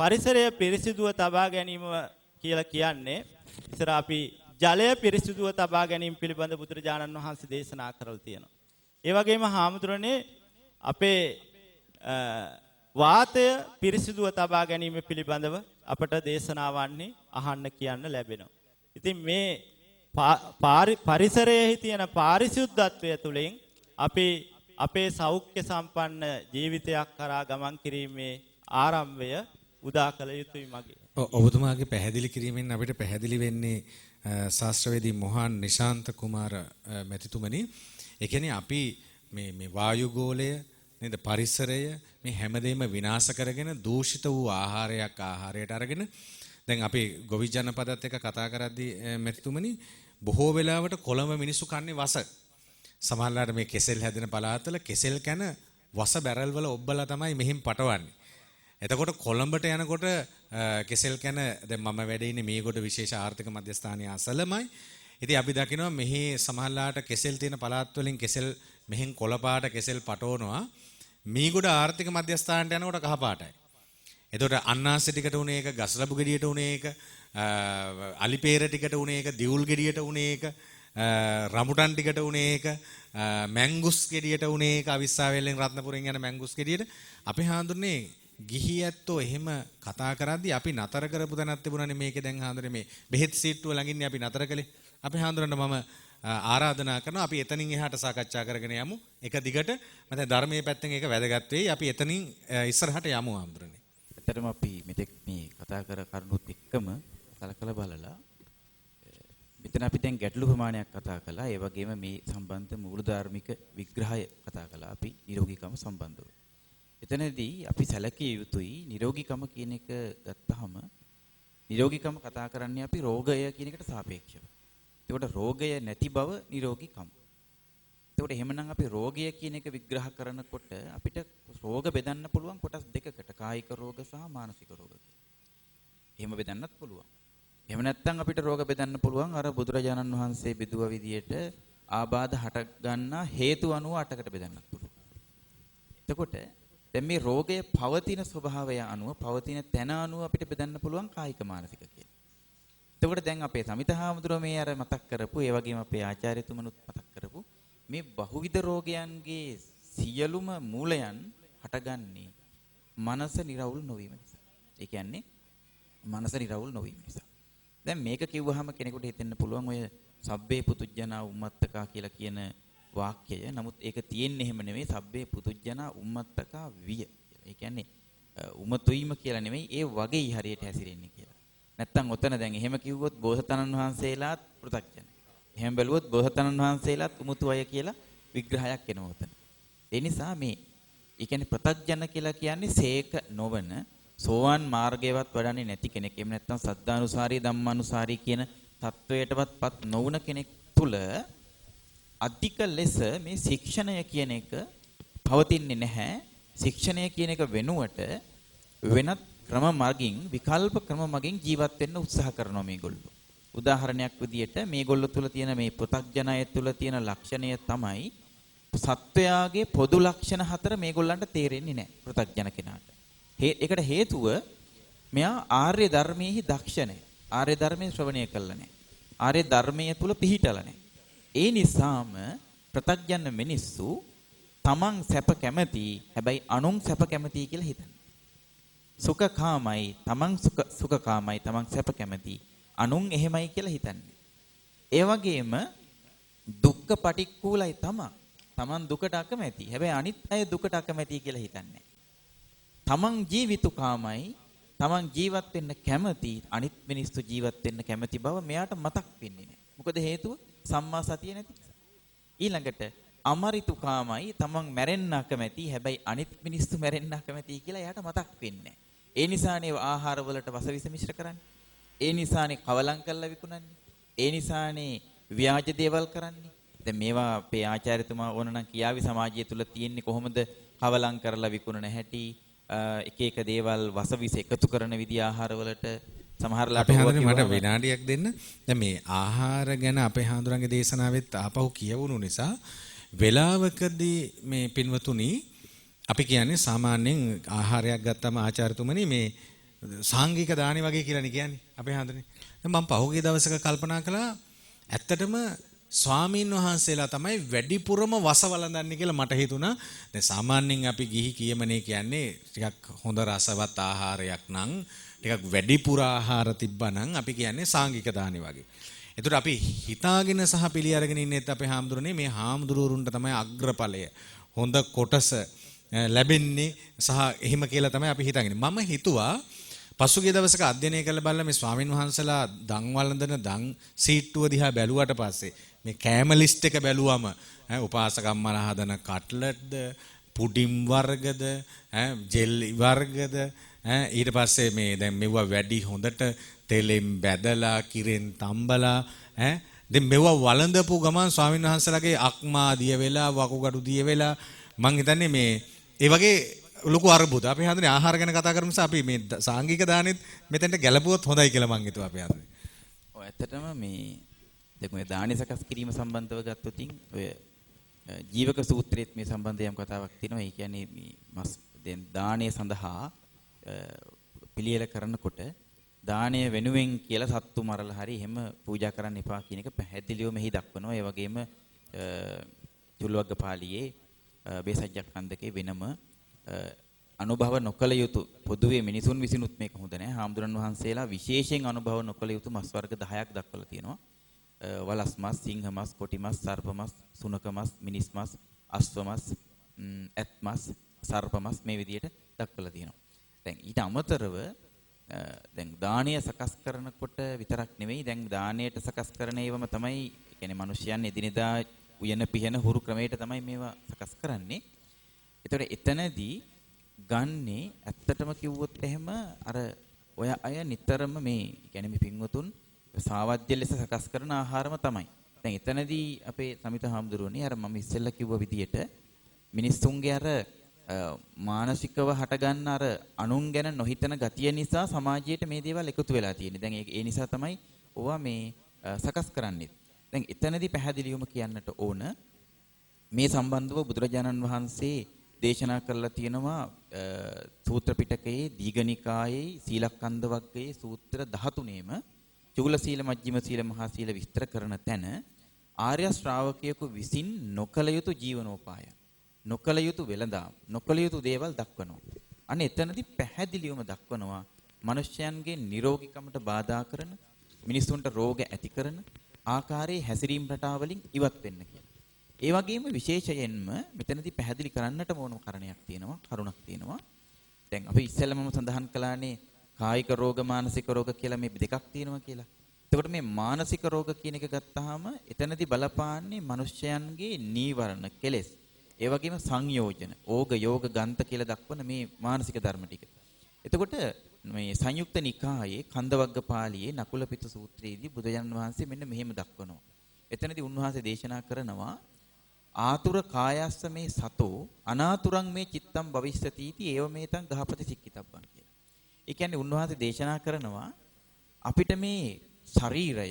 පරිසරය පිරිසිදුව තබා ගැනීම කියලා කියන්නේ ඉතර අපි ජලය පිරිසිදුව තබා ගැනීම පිළිබඳ බුදුරජාණන් වහන්සේ දේශනා කරලා තියෙනවා. ඒ වගේම හාමුදුරනේ අපේ වාතය පිරිසිදුව තබා ගැනීම පිළිබඳව අපට දේශනාවන්නේ අහන්න කියන්න ලැබෙනවා. ඉතින් මේ පරිසරයේ තියෙන පාරිශුද්ධත්වය තුළින් අපි අපේ සෞඛ්‍ය සම්පන්න ජීවිතයක් කරා ගමන් කිරීමේ ආරම්භය උදා කළ යුතුයි මගේ. ඔබතුමාගේ පැහැදිලි කිරීමෙන් අපිට පැහැදිලි වෙන්නේ ශාස්ත්‍රවේදී මොහාන් නිශාන්ත කුමාර මැතිතුමනි, ඒ කියන්නේ අපි මේ වායුගෝලය නේද පරිසරය මේ හැමදේම විනාශ කරගෙන දූෂිත වූ ආහාරයට අරගෙන දැන් අපි ගොවි ජනපදත් එක්ක කතා කරද්දී මැතිතුමනි බොහෝ වෙලාවට කොළඹ මිනිස්සු කන්නේ වස. සමහරවිට මේ කෙසෙල් හැදෙන පළාතවල කෙසෙල් කන වස බැරල් වල ඔබ්බලා තමයි මෙහින් පටවන්නේ. එතකොට කොළඹට යනකොට කෙසෙල් කන දැන් මම වැඩ ඉන්නේ මේගොඩ විශේෂ ආර්ථික මධ්‍යස්ථානයේ අසලමයි. ඉතින් අපි දකිනවා මෙහි සමහරලාට කෙසෙල් තියෙන පළාත් වලින් කෙසෙල් මෙහෙන් කොළ පාට කෙසෙල් පටවනවා. මේගොඩ ආර්ථික මධ්‍යස්ථානට යනකොට කහ පාටයි. එතකොට අන්නාසි ටිකට උනේ එක, ගස්ලබු ගෙඩියට උනේ එක, අලිපේර ටිකට උනේ එක, දියුල් ගෙඩියට උනේ එක, රමුටන් ටිකට උනේ එක, මැංගුස් ගෙඩියට උනේ එක, අවිස්සාවේලෙන් රත්නපුරෙන් යන මැංගුස් ගෙඩියට අපි හාඳුන්නේ ගිහි ඇත්තෝ එහෙම කතා කරද්දී අපි නතර කරපු තැනක් තිබුණානේ මේකේ. දැන් හාඳුනේ මේ බෙහෙත් සීට්ටුව ළඟින්නේ අපි නතර කළේ. අපි හාඳුනන්න මම ආරාධනා කරනවා අපි එතනින් එහාට සාකච්ඡා කරගෙන යමු. එක දිගට මම ධර්මයේ පැත්තෙන් ඒක වැදගත් වෙයි. අපි එතනින් ඉස්සරහට යමු හාඳුනනේ. ඇත්තටම අපි මෙතෙක් මේ කතා කර කරුණුත් එක්කම සලකලා බලලා මෙතන අපි දැන් ගැටලු ප්‍රමාණයක් කතා කළා. ඒ වගේම මේ සම්බන්ධ මූලධාර්මික විග්‍රහය කතා කළා අපි නිරෝගීකම සම්බන්ධව. එතනදී අපි සැලකිය යුතුයි නිරෝගීකම කියන එක ගත්තාම නිරෝගීකම කතා කරන්නේ අපි රෝගය කියන එකට සාපේක්ෂව. එතකොට රෝගය නැති බව නිරෝගීකම. එතකොට එහෙමනම් අපි රෝගය කියන එක විග්‍රහ කරනකොට අපිට රෝග බෙදන්න පුළුවන් කොටස් දෙකකට කායික රෝග සහ මානසික රෝග කියලා. එහෙම බෙදන්නත් පුළුවන්. එහෙම නැත්නම් අපිට රෝග බෙදන්න පුළුවන් අර බුදුරජාණන් වහන්සේ බෙදුව විදියට ආබාධ හට ගන්නා හේතු අනුව 8කට බෙදන්නත් පුළුවන්. එතකොට දැන් මේ රෝගයේ පවතින ස්වභාවය අනුව පවතින තැන අනුව අපිට බෙදන්න පුළුවන් කායික මානසික කියලා. එතකොට දැන් අපේ සමිත හාමුදුරුවෝ මේ අර මතක් කරපු ඒ වගේම අපේ ආචාර්යතුමනුත් මතක් කරපු මේ බහුවිධ රෝගයන්ගේ සියලුම මූලයන් හටගන්නේ මනස නිරවුල් නොවීම නිසා. ඒ කියන්නේ මනස නිරවුල් නොවීම නිසා. දැන් මේක කිව්වහම කෙනෙකුට හිතෙන්න පුළුවන් ඔය සබ්බේ පුතුජනා උම්මත්තකා කියලා කියන වාක්‍යය. නමුත් ඒක තියෙන්නේ එහෙම නෙමෙයි. සබ්බේ පුතුජනා උම්මත්තකා විය කියලා. ඒ කියන්නේ උමතුයිම කියලා නෙමෙයි ඒ වගේ හරියට හැසිරෙන්නේ කියලා. නැත්තම් ඔතන දැන් එහෙම කිව්වොත් බෝසතාණන් වහන්සේලාත් පෘථග්ජන. එහෙම බැලුවොත් බෝසතාණන් වහන්සේලාත් උමතු අය කියලා විග්‍රහයක් එනවා ඔතන. ඒ නිසා මේ ඒ කියන්නේ පෘථග්ජන කියලා කියන්නේ සේක නොවන සෝවාන් මාර්ගයවත් වඩන්නේ නැති කෙනෙක්. එහෙම නැත්නම් සද්ධානුසාරී ධම්මානුසාරී කියන තත්වයටවත්පත් නොවුන කෙනෙක් තුල අධික ලෙස මේ ශික්ෂණය කියන එක පවතින්නේ නැහැ. ශික්ෂණය කියන එක වෙනුවට වෙනත් ක්‍රම මගින් විකල්ප ක්‍රම මගින් ජීවත් වෙන්න උත්සාහ කරනවා මේගොල්ලෝ. උදාහරණයක් විදියට මේගොල්ලෝ තුල තියෙන මේ පෘථග්ජනය තුල තියෙන ලක්ෂණය තමයි සත්වයාගේ පොදු ලක්ෂණ 4 මේගොල්ලන්ට තේරෙන්නේ නැහැ පෘථග්ජන කෙනාට. ඒකට හේතුව මෙයා ආර්ය ධර්මයේහි දක්ෂ නැහැ. ආර්ය ධර්මයේ ශ්‍රවණය කළා නැහැ. ආර්ය ධර්මයේ තුල පිහිටලා නැහැ. ඒ නිසාම පෘථග්ජන මිනිස්සු තමන් සැප කැමති හැබැයි අනුන් සැප කැමති කියලා හිතනවා. සුඛකාමයි තමන් සුඛකාමයි තමන් සැප කැමති අනුන් එහෙමයි කියලා හිතන්නේ. ඒ වගේම දුක්ඛ පටික්කුලයි තමන් දුකට අකමැති. හැබැයි අනිත් අය දුකට අකමැති කියලා හිතන්නේ. තමන් ජීවිතුකාමයි තමන් ජීවත් වෙන්න කැමති අනිත් මිනිස්සු ජීවත් වෙන්න කැමති බව මෙයාට මතක් වෙන්නේ නැහැ. මොකද හේතුව සම්මා සතිය නැති නිසා. ඊළඟට අමරිතුකාමයි තමන් මැරෙන්න අකමැති හැබැයි අනිත් මිනිස්සු මැරෙන්න අකමැති කියලා එයාට මතක් වෙන්නේ නැහැ. ඒ නිසානේ ආහාර වලට වසවිස මිශ්‍ර කරන්නේ. ඒ නිසානේ කවලම් කරලා විකුණන්නේ. ඒ නිසානේ ව්‍යාජ දේවල් කරන්නේ. දැන් මේවා අපේ ආචාර්යතුමා ඕන නම් කියාවි සමාජය තුල තියෙන්නේ කොහොමද කවලම් කරලා විකුණන හැටි, එක එක දේවල් වසවිස එකතු කරන විදිහ ආහාරවලට සමහරලාට අපේ හාමුදුරනේ මට විනාඩියක් දෙන්න. දැන් මේ ආහාර ගැන අපේ හාමුදුරන්ගේ දේශනාවෙත් ආපහු කියවුණු නිසා වෙලාවකදී මේ පින්වතුනි අපි කියන්නේ සාමාන්‍යයෙන් ආහාරයක් ගත්තම ආචාර්යතුමනි මේ සාංගික දානි වගේ කියලානේ කියන්නේ අපේ හාමුදුරනේ. දැන් මම පහුගිය දවසක කල්පනා කළා ඇත්තටම ස්වාමීන් වහන්සේලා තමයි වැඩිපුරම වස වළඳන්නේ කියලා මට හිතුණා. දැන් සාමාන්‍යයෙන් අපි ගිහි කියමනේ කියන්නේ ටිකක් හොඳ රසවත් ආහාරයක් නම් ටිකක් වැඩිපුර ආහාර තිබ්බනම් අපි කියන්නේ සාංගික දානි වගේ. ඒතර අපි හිතාගෙන සහ පිළි අරගෙන ඉන්නෙත් අපේ හාමුදුරනේ මේ හාමුදුරුවරුන්ට තමයි අග්‍රඵලය හොඳ කොටස ලැබෙන්නේ සහ එහෙම කියලා තමයි අපි හිතාගෙන. මම හිතුවා පසුගිය දවසක අධ්‍යයනය කළ බලලා මේ ස්වාමින් වහන්සේලා දන් වළඳන දන් සීට්ටුව දිහා බැලුවට පස්සේ මේ කෑම ලිස්ට් එක බැලුවම උපාසකම්මලා හදන කට්ලට්ද පුඩින් වර්ගද ජෙලි වර්ගද ඊට පස්සේ මේ දැන් මෙවුවා වැඩි හොඳට තෙලෙන් බැදලා කිරෙන් තම්බලා දැන් මෙවුවා වළඳපු ගමන් ස්වාමින් වහන්සේලාගේ අක්මා දිය වෙලා වකුගඩු දිය වෙලා මං හිතන්නේ මේ ඒ වගේ ලොකු අරුබුද අපි හඳුනේ ආහාර ගැන කතා කරමු නිසා අපි මේ සාංගික දානෙත් මෙතෙන්ට ගැලපුවොත් හොඳයි කියලා මං හිතුවා අපි හඳුනේ. ඔය ඇත්තටම මේ දැන් ඔය දානි සකස් කිරීම සම්බන්ධව ගත්තොත් ඔය ජීවක සූත්‍රයේත් මේ සම්බන්ධයෙන් කතාවක් තියෙනවා. ඒ කියන්නේ මේ මස් දැන් දානය සඳහා පිළියෙල කරනකොට දානය වෙනුවෙන් කියලා සත්තු මරලා හරි එහෙම පූජා කරන්න එපා කියන එක පැහැදිලිව මෙහි දක්වනවා. ඒ වගේම චුල්ලවග්ගපාලියේ බේසජ්ජක්ඛන්දකේ වෙනම අනුභව නොකළ යුතු පොදුවේ මිනිසුන් විසිනුත් මේක හොඳ නැහැ. හාමුදුරන් වහන්සේලා විශේෂයෙන් අනුභව නොකළ යුතු මස් වර්ග 10ක් දක්වලා තියෙනවා. වලස් මස්, සිංහ මස්, කොටි මස්, සර්ප මස්, සුනක මස්, මිනිස් මස්, අස්ව මස්, ඇත් මස්, සර්ප මස් මේ විදිහට දක්වලා තියෙනවා. දැන් ඊට අමතරව දැන් දානීය සකස් කරනකොට විතරක් නෙවෙයි දැන් දානයට සකස් කරන ඒවම තමයි කියන්නේ මිනිස්යන් එදිනෙදා උයන පිහන හුරු ක්‍රමයට තමයි මේවා සකස් කරන්නේ. ඒතකොට එතනදී ගන්නේ ඇත්තටම කිව්වොත් එහෙම අර ඔය අය නිතරම මේ කියන්නේ මේ පින්වතුන් සාවද්‍ය ලෙස සකස් කරන ආහාරම තමයි. දැන් එතනදී අපේ සමිත හාමුදුරුවනේ අර මම ඉස්සෙල්ලා කිව්ව විදිහට මිනිස්සුන්ගේ අර මානසිකව හටගන්න අර අනුන් ගැන නොහිතන ගතිය නිසා සමාජයට මේ දේවල් එකතු වෙලා තියෙන්නේ. දැන් ඒ නිසා තමයි ඕවා මේ සකස් කරන්නේ. දැන් එතනදී පැහැදිලිවම කියන්නට ඕන මේ සම්බන්ධව බුදුරජාණන් වහන්සේ දේශනා කරලා තියෙනවා සූත්‍ර පිටකයේ දීඝනිකායේ සීලකන්ද වර්ගයේ සූත්‍ර 13ෙම චූල සීල මජ්ක්‍ධිම සීල මහා සීල විස්තර කරන තැන ආර්ය ශ්‍රාවකයෙකු විසින් නොකල යුතු ජීවනෝපාය නොකල යුතු වෙළඳාම් නොකල යුතු දේවල් දක්වනවා. අන්න එතනදී පැහැදිලිවම දක්වනවා මිනිස්යන්ගේ නිරෝගීකමට බාධා කරන මිනිසුන්ට රෝග ඇති කරන ආකාරයේ හැසිරීම් රටාවලින් ඉවත් වෙන්න කියලා. ඒ වගේම විශේෂයෙන්ම මෙතනදී පැහැදිලි කරන්නට ඕන කාරණයක් තියෙනවා, කරුණක් තියෙනවා. දැන් අපි ඉස්සෙල්ලාම සඳහන් කළානේ කායික රෝග, මානසික රෝග කියලා මේ දෙකක් තියෙනවා කියලා. එතකොට මේ මානසික රෝග කියන එක ගත්තාම එතනදී බලපාන්නේ මිනිස්යන්ගේ නීවරණ, කෙලෙස්, ඒ වගේම සංයෝජන, ඕග, යෝග, ගන්ත කියලා දක්වන මේ මානසික ධර්ම ටික. එතකොට මේ සංයුක්ත නිකායේ කන්දවග්ගපාලියේ නකුලපිත සූත්‍රයේදී බුදුජානන් වහන්සේ මෙන්න මෙහෙම දක්වනවා. එතනදී උන්වහන්සේ දේශනා කරනවා ආතුර කායස්ස මේ සතෝ අනාතුරං මේ චිත්තම් භවිෂ්‍යති इति ඒව මේතං ගහපති සික්කිතබ්බන් කියලා. ඒ කියන්නේ උන්වහන්සේ දේශනා කරනවා අපිට මේ ශරීරය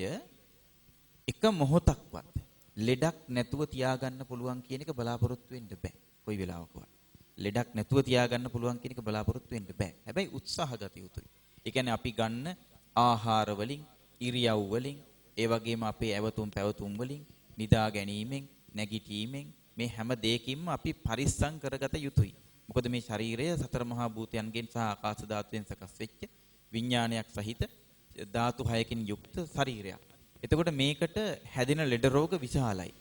එක මොහොතක්වත් ලෙඩක් නැතුව තියාගන්න පුළුවන් කියන එක බලාපොරොත්තු වෙන්න බෑ. කොයි වෙලාවකවත්. ලෙඩක් නැතුව තියාගන්න පුළුවන් කියන එක බලාපොරොත්තු වෙන්න බෑ. හැබැයි උත්සාහ ගත යුතුයි. ඒ කියන්නේ අපි ගන්න ආහාර වලින්, ඉරියව් වලින්, ඒ වගේම අපේ ඇවතුම් පැවතුම් වලින්, නිදා ගැනීමෙන්, නැගිටීමෙන් මේ හැම දෙයකින්ම අපි පරිස්සම් කරගත යුතුයි. මොකද මේ ශරීරය සතර මහා භූතයන්ගෙන් සහ ආකාශ ධාතුවෙන් සකස් වෙච්ච විඥානයක් සහිත ධාතු 6කින් යුක්ත ශරීරයක්. එතකොට මේකට හැදෙන ලෙඩ රෝග විශාලයි.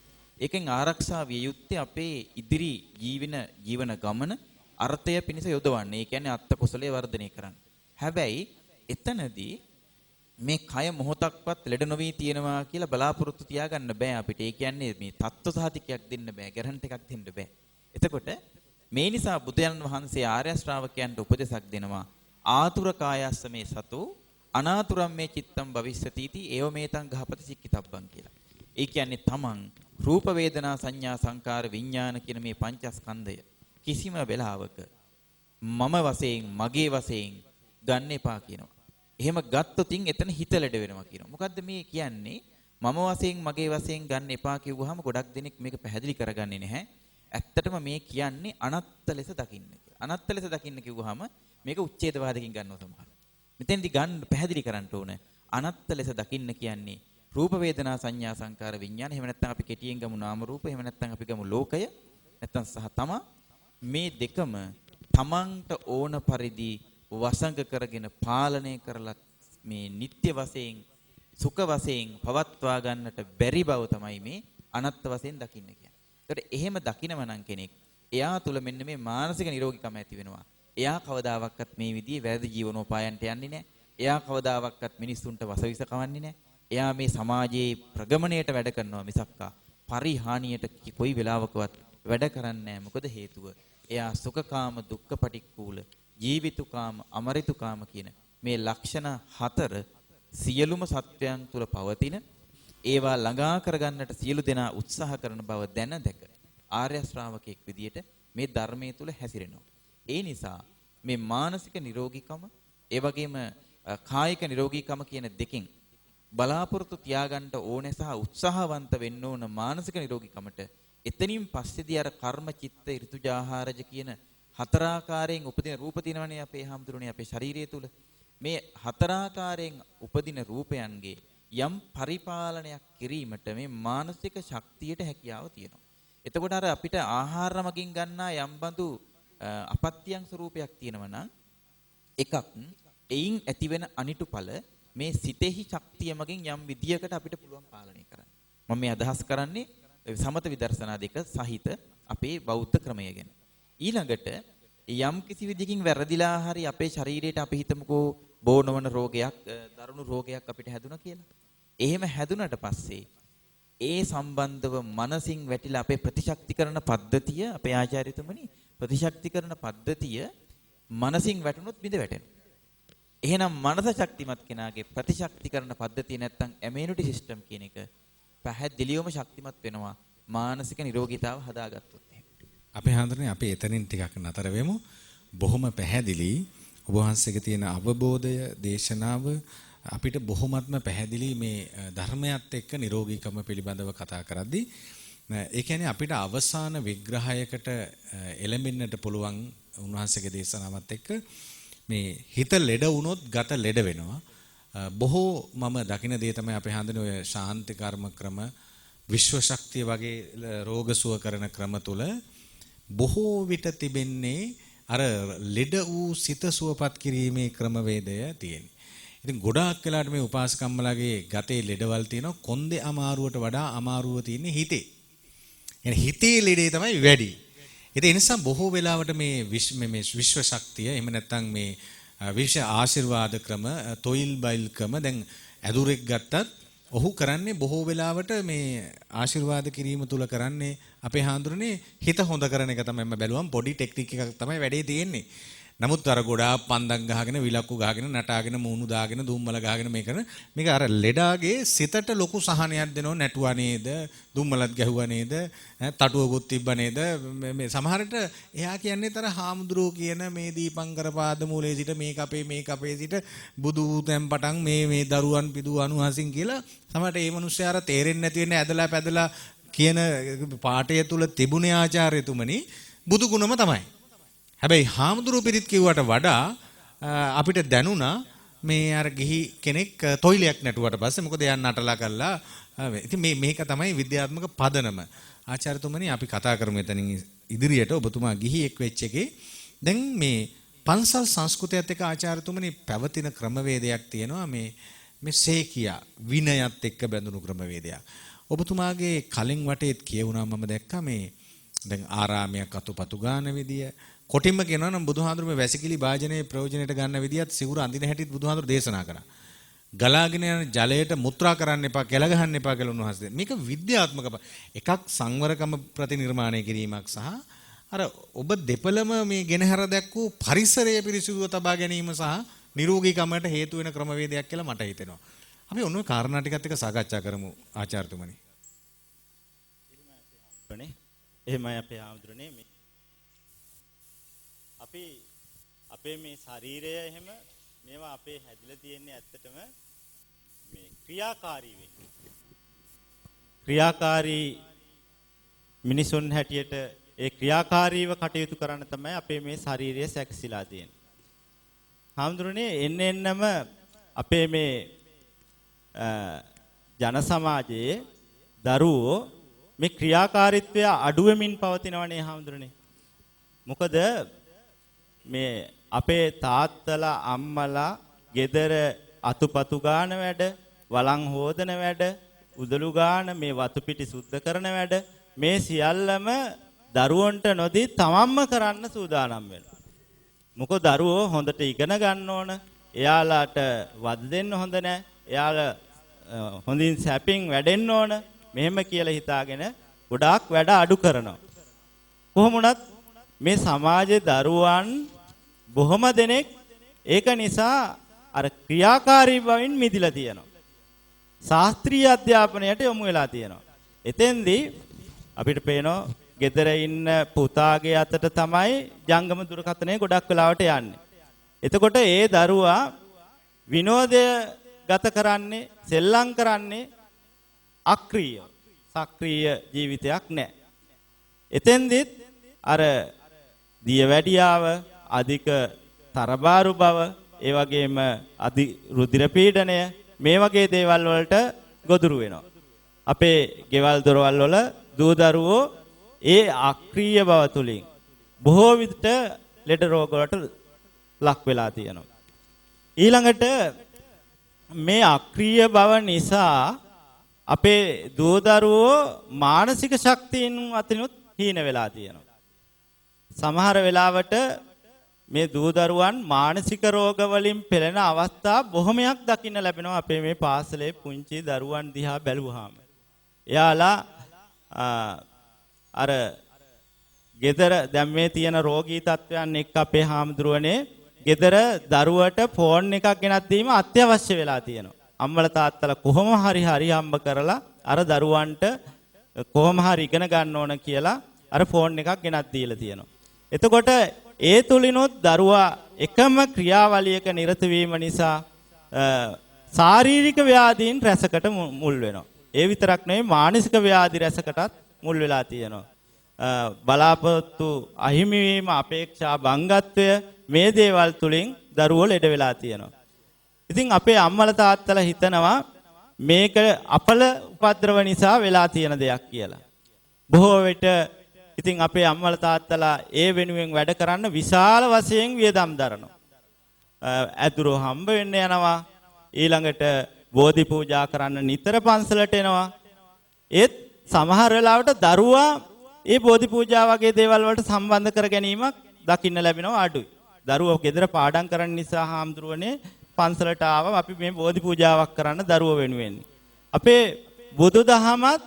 ඒකෙන් ආරක්ෂා විය යුත්තේ අපේ ඉදිරි ජීවන ගමන අර්ථය පිණිස යොදවන්නේ. ඒ කියන්නේ අත්ත කුසලයේ වර්ධනය කරන්න. හැබැයි එතනදී මේ කය මොහොතක්වත් ලෙඩ නොවී තියෙනවා කියලා බලාපොරොත්තු තියාගන්න බෑ අපිට. ඒ කියන්නේ මේ තත්ත්ව සහතිකයක් දෙන්න බෑ, ගැරන්ටි එකක් දෙන්න බෑ. එතකොට මේ නිසා බුදුන් වහන්සේ ආර්ය ශ්‍රාවකයන්ට උපදෙසක් දෙනවා ආතුර කායස්ස මේ සතු අනාතුරම් මේ චිත්තම් භවිස්සති इति ඒව මේතං ගහපති සික්කිතබ්බං කියලා. ඒ කියන්නේ තමන් රූප වේදනා සංඥා සංකාර විඥාන කියන මේ පංචස්කන්ධය කිසිම වෙලාවක මම වශයෙන් මගේ වශයෙන් ගන්න එපා කියනවා. එහෙම ගත්තොතින් එතන හිත ලැඩ වෙනවා කියනවා. මොකද්ද මේ කියන්නේ? මම වශයෙන් මගේ වශයෙන් ගන්න එපා කිව්වහම ගොඩක් දෙනෙක් මේක පැහැදිලි කරගන්නේ නැහැ. ඇත්තටම මේ කියන්නේ අනත්ත ලෙස දකින්න කියලා. අනත්ත ලෙස දකින්න කිව්වහම මේක උච්ඡේදවාදකින් ගන්නවා සමහර. මෙතෙන්දි ගන්න පැහැදිලි කරන්න ඕන. අනත්ත ලෙස දකින්න කියන්නේ රූප වේදනා සංඥා සංකාර විඥාන. එහෙම නැත්නම් අපි කෙටියෙන් ගමු නාම රූප. එහෙම නැත්නම් අපි ගමු ලෝකය. නැත්නම් සහ තමා මේ දෙකම තමන්ට ඕන පරිදි වසඟ කරගෙන පාලනය කරලා මේ නිත්‍ය වශයෙන් සුඛ වශයෙන් පවත්වා ගන්නට බැරි බව තමයි මේ අනත්ත් වශයෙන් දකින්න කියන්නේ. ඒකට එහෙම දකිනව නම් කෙනෙක් එයා තුල මෙන්න මේ මානසික නිරෝගීකම ඇති වෙනවා. එයා කවදාවත් මේ විදිහේ වැරදි ජීවනෝපායන්ට යන්නේ නැහැ. එයා කවදාවත් මිනිස්සුන්ට වසවිස කවන්නේ නැහැ. එයා මේ සමාජයේ ප්‍රගමණයට වැඩ කරනවා මිසක්කා පරිහානියට කොයි වෙලාවකවත් වැඩ කරන්නේ නැහැ. මොකද හේතුව එයා සුඛකාම දුක්ඛපටික්කුල ජීවිතුකාම අමරිතුකාම කියන මේ ලක්ෂණ 4 සියලුම සත්වයන් තුල පවතින ඒවා ළඟා කරගන්නට සියලු දෙනා උත්සාහ කරන බව දැන දැක ආර්ය ශ්‍රාවකෙක් විදියට මේ ධර්මයේ තුල හැසිරෙනවා. ඒ නිසා මේ මානසික නිරෝගීකම ඒ වගේම කායික නිරෝගීකම කියන දෙකෙන් බලාපොරොත්තු තියාගන්න ඕනේ සහ උත්සාහවන්ත වෙන්න ඕන මානසික නිරෝගීකමට එතනින් පස්සේදී අර කර්ම චිත්ත ඍතුජාහාරජ කියන හතරාකාරයෙන් උපදින රූප තියෙනවනේ අපේ හැමතුරුනේ අපේ ශරීරය තුල මේ හතරාකාරයෙන් උපදින රූපයන්ගේ යම් පරිපාලනයක් කිරීමට මේ මානසික ශක්තියට හැකියාව තියෙනවා. එතකොට අර අපිට ආහාර මගින් ගන්නා යම් බඳු අපත්‍යං ස්වરૂපයක් තියෙනවා නම් එකක් එයින් ඇතිවෙන අනිටුඵල මේ සිතෙහි ශක්තිය මගින් යම් විදියකට අපිට පුළුවන් පාලනය කරන්න. මම මේ අදහස් කරන්නේ සමත විදර්ශනා දෙක සහිත අපේ බෞද්ධ ක්‍රමය ගැන. ඊළඟට යම් කිසි විදිහකින් වැරදිලා හරි අපේ ශරීරයට අපි හිතමුකෝ බෝනවන රෝගයක් දරුණු රෝගයක් අපිට හැදුණා කියලා. එහෙම හැදුනට පස්සේ ඒ සම්බන්ධව මනසින් වැටිලා අපේ ප්‍රතිශක්තිකරණ පද්ධතිය අපේ ආචාර්යතුමනි ප්‍රතිශක්තිකරණ පද්ධතිය මනසින් වැටුනොත් බිඳ වැටෙනවා. එහෙනම් මනස ශක්තිමත් කෙනාගේ ප්‍රතිශක්තිකරණ පද්ධතිය නැත්තම් ඉමුනිටි සිස්ටම් කියන එක පැහැදිලිවම ශක්තිමත් වෙනවා මානසික නිරෝගීතාව හදාගත්තොත්. අපේ හඳුනන්නේ අපි එතනින් ටිකක් නතර වෙමු. බොහොම පැහැදිලි ඔබ වහන්සේගේ තියෙන අවබෝධය දේශනාව අපිට බොහොමත්ම පැහැදිලි මේ ධර්මයත් එක්ක නිරෝගීකම පිළිබඳව කතා කරද්දී ඒ කියන්නේ අපිට අවසාන විග්‍රහයකට එළඹෙන්නට පුළුවන් උන්වහන්සේගේ දේශනාවත් එක්ක මේ හිත ලෙඩ වුණොත් ගත ලෙඩ වෙනවා. බොහෝ මම දකින දේ තමයි අපේ හඳුනන ඔය ශාන්ති කර්ම ක්‍රම විශ්ව ශක්තිය වගේ රෝග සුව කරන ක්‍රම තුල බොහෝ විට තිබෙන්නේ අර ලෙඩ වූ සිත සුවපත් කිරීමේ ක්‍රමවේදය තියෙනවා. ඉතින් ගොඩාක් වෙලාවට මේ උපාසකම්මලාගේ ගතේ ලෙඩවල් තියෙනවා කොන්දේ අමාරුවට වඩා අමාරුව තියෙන්නේ හිතේ. يعني හිතේ ලෙඩේ තමයි වැඩි. ඒ නිසා බොහෝ වෙලාවට මේ විශ්ව ශක්තිය එහෙම නැත්නම් මේ විශ්ව ආශිර්වාද ක්‍රම තොইল බයිල් ක්‍රම දැන් ඇදුරෙක් ගත්තත් ඔහු කරන්නේ බොහෝ වෙලාවට මේ ආශිර්වාද කිරීම තුල කරන්නේ අපේ හාඳුරනේ හිත හොඳ කරන එක තමයි මම බැලුවම් පොඩි ටෙක්නික් එකක් තමයි වැඩේ තියෙන්නේ. නමුත් අර ගොඩාක් පන්දම් ගහගෙන විලක්කු ගහගෙන නටාගෙන මූණු දාගෙන දුම්මල ගහගෙන මේක අර ලෙඩාගේ සිතට ලොකු සහනයක් දෙනව නැටුවා නේද දුම්මලත් ගැහුවා නේද තටුවකුත් තිබ්බා නේද මේ සමහරට එයා කියන්නේ තර හාමුදුරුවෝ කියන මේ දීපංකර පාද මූලයේ සිට මේක අපේ සිට බුදු තැන් පටන් මේ දරුවන් පිදු අනුහසින් කියලා සමහරට ඒ මිනිස්යාර තේරෙන්නේ නැති වෙන්නේ ඇදලා පැදලා කියන පාඨය තුල තිබුණේ ආචාර්යතුමනි බුදු ගුණම තමයි. හැබැයි හාමුදුරුවෝ පිරිත් කිව්වට වඩා අපිට දැනුණා මේ අර ගිහි කෙනෙක් තොইলයක් නැටුවට පස්සේ මොකද එයා නටලා කළා. ඉතින් මේක තමයි විද්‍යාත්මක පදනම. ආචාර්යතුමනි අපි කතා කරමු එතනින් ඉදිරියට ඔබතුමා ගිහියෙක් වෙච්ච එකේ දැන් මේ පන්සල් සංස්කෘතියත් එක්ක ආචාර්යතුමනි පැවතින ක්‍රමවේදයක් තියෙනවා මේ සේකියා විනයත් එක්ක බැඳුණු ක්‍රමවේදයක්. ඔබතුමාගේ කලින් වටේත් කියවුණා මම දැක්කා මේ දැන් ආරාමයක් අතුපතු ගන්න විදිය කොටින්ම කියනවා නම් බුදුහාඳුරු මේ වැසිකිලි වාජනයේ ප්‍රයෝජනෙට ගන්න විදියත් සිවුර අඳින හැටිත් බුදුහාඳුරු දේශනා කරා. ගලාගෙන යන ජලයට මුත්‍රා කරන්න එපා, කෙල ගහන්න එපා කියලා උන්වහන්සේ. මේක විද්‍යාත්මක එකක් සංවරකම ප්‍රතිනිර්මාණය කිරීමක් සහ අර ඔබ දෙපළම මේ ගෙනහැර දැක්වූ පරිසරය පිරිසිදුව තබා ගැනීම සහ නිරෝගීකමට හේතු වෙන ක්‍රමවේදයක් කියලා මට හිතෙනවා. අපි ඔන්න ඔය කාරණා ටිකත් එක්ක සාකච්ඡා කරමු ආචාර්යතුමනි. එහෙමයි අපේ ආමතුරුනේ මේ අපි අපේ මේ ශරීරය එහෙම මේවා අපේ හැදිලා තියෙන්නේ ඇත්තටම මේ ක්‍රියාකාරී වෙන්නේ. ක්‍රියාකාරී මිනිසුන් හැටියට ඒ ක්‍රියාකාරීව කටයුතු කරන්න තමයි අපේ මේ ශරීරය සැකසීලා තියෙන්නේ. ආමතුරුනේ එන්නම අපේ මේ ජන සමාජයේ දරුවෝ මේ ක්‍රියාකාරීත්වය අඩු වෙමින් පවතිනවනේ හාමුදුරනේ. මොකද මේ අපේ තාත්තලා අම්මලා ගෙදර අතුපතු ගාන වැඩ, වළං හොදන වැඩ, උදළු ගාන මේ වතු පිටි සුද්ධ කරන වැඩ මේ සියල්ලම දරුවන්ට නොදී තමන්ම කරන්න සූදානම් වෙනවා. මොකද දරුවෝ හොඳට ඉගෙන ගන්න ඕන, එයාලාට වද දෙන්න හොඳ නැහැ, එයාලා හොඳින් සැපින් වැඩෙන්න ඕන. මෙහෙම කියලා හිතාගෙන ගොඩාක් වැඩ අඩු කරනවා. කොහොම වුණත් මේ සමාජයේ දරුවන් බොහොම දෙනෙක් ඒක නිසා අර ක්‍රියාකාරී බවින් මිදිලා තියෙනවා. ශාස්ත්‍රීය අධ්‍යාපනයට යොමු වෙලා තියෙනවා. එතෙන්දී අපිට පේනවා ගෙදර ඉන්න පුතාගේ අතට තමයි ජංගම දුරකථනය ගොඩක් වෙලාවට යන්නේ. එතකොට ඒ දරුවා විනෝදය ගත කරන්නේ, සෙල්ලම් කරන්නේ අක්‍රීය සක්‍රීය ජීවිතයක් නැහැ. එතෙන්දිත් අර දියවැඩියාව, අධික තරබාරු බව, ඒ වගේම අධි රුධිර පීඩනය මේ වගේ දේවල් වලට ගොදුරු වෙනවා. අපේ ගෙවල් දොරවල් වල දූ දරුවෝ ඒ අක්‍රීය බව තුලින් බොහෝ විට ලෙඩ රෝග වලට ලක් වෙලා තියෙනවා. ඊළඟට මේ අක්‍රීය බව නිසා අපේ දූ දරුවෝ මානසික ශක්තියින් අතිනුත් හීන වෙලා තියෙනවා. සමහර වෙලාවට මේ දූ දරුවන් මානසික රෝග වලින් පෙළෙන අවස්ථා බොහොමයක් දකින්න ලැබෙනවා අපේ මේ පාසලේ පුංචි දරුවන් දිහා බැලුවාම. එයාලා අර ගෙදර දැන් මේ තියෙන රෝගී තත්ත්වයන් එක්ක අපේ හාමුදුරුවනේ ගෙදර දරුවට ෆෝන් එකක් ගෙනත් දීම අත්‍යවශ්‍ය වෙලා තියෙනවා. අම්මලා තාත්තලා කොහොම හරි හම්බ කරලා අර දරුවන්ට කොහොම හරි ඉගෙන ගන්න ඕන කියලා අර ෆෝන් එකක් ගෙනත් දීලා තියෙනවා. එතකොට ඒ තුලිනොත් දරුවා එකම ක්‍රියාවලියක නිරත වීම නිසා ශාරීරික ව්‍යාධීන් රැසකට මුල් වෙනවා. ඒ විතරක් නෙවෙයි මානසික ව්‍යාධි රැසකටත් මුල් වෙලා තියෙනවා. බලාපොරොත්තු අහිමි වීම, අපේක්ෂා භංගත්වය මේ දේවල් තුලින් දරුවෝ ලෙඩ වෙලා තියෙනවා. ඉතින් අපේ අම්මලා තාත්තලා හිතනවා මේක අපල උපද්‍රව නිසා වෙලා තියෙන දෙයක් කියලා. බොහෝ විට ඉතින් අපේ අම්මලා තාත්තලා ඒ වෙනුවෙන් වැඩ කරන්න විශාල වශයෙන් වියදම් දරනවා. ඇදුරු හම්බ වෙන්න යනවා. ඊළඟට බෝධි පූජා කරන්න නිතර පන්සලට එනවා. ඒත් සමහර වෙලාවට දරුවා ඒ බෝධි පූජා වගේ දේවල් වලට සම්බන්ධ කර ගැනීමක් දකින්න ලැබෙනවා අඩුයි. දරුවෝ ගෙදර පාඩම් කරන්න නිසා හාමුදුරුවනේ පන්සලට ආව අපි මේ බෝධි පූජාවක් කරන්න දරුවෝ වෙනුවෙන්. අපේ බුදුදහමත්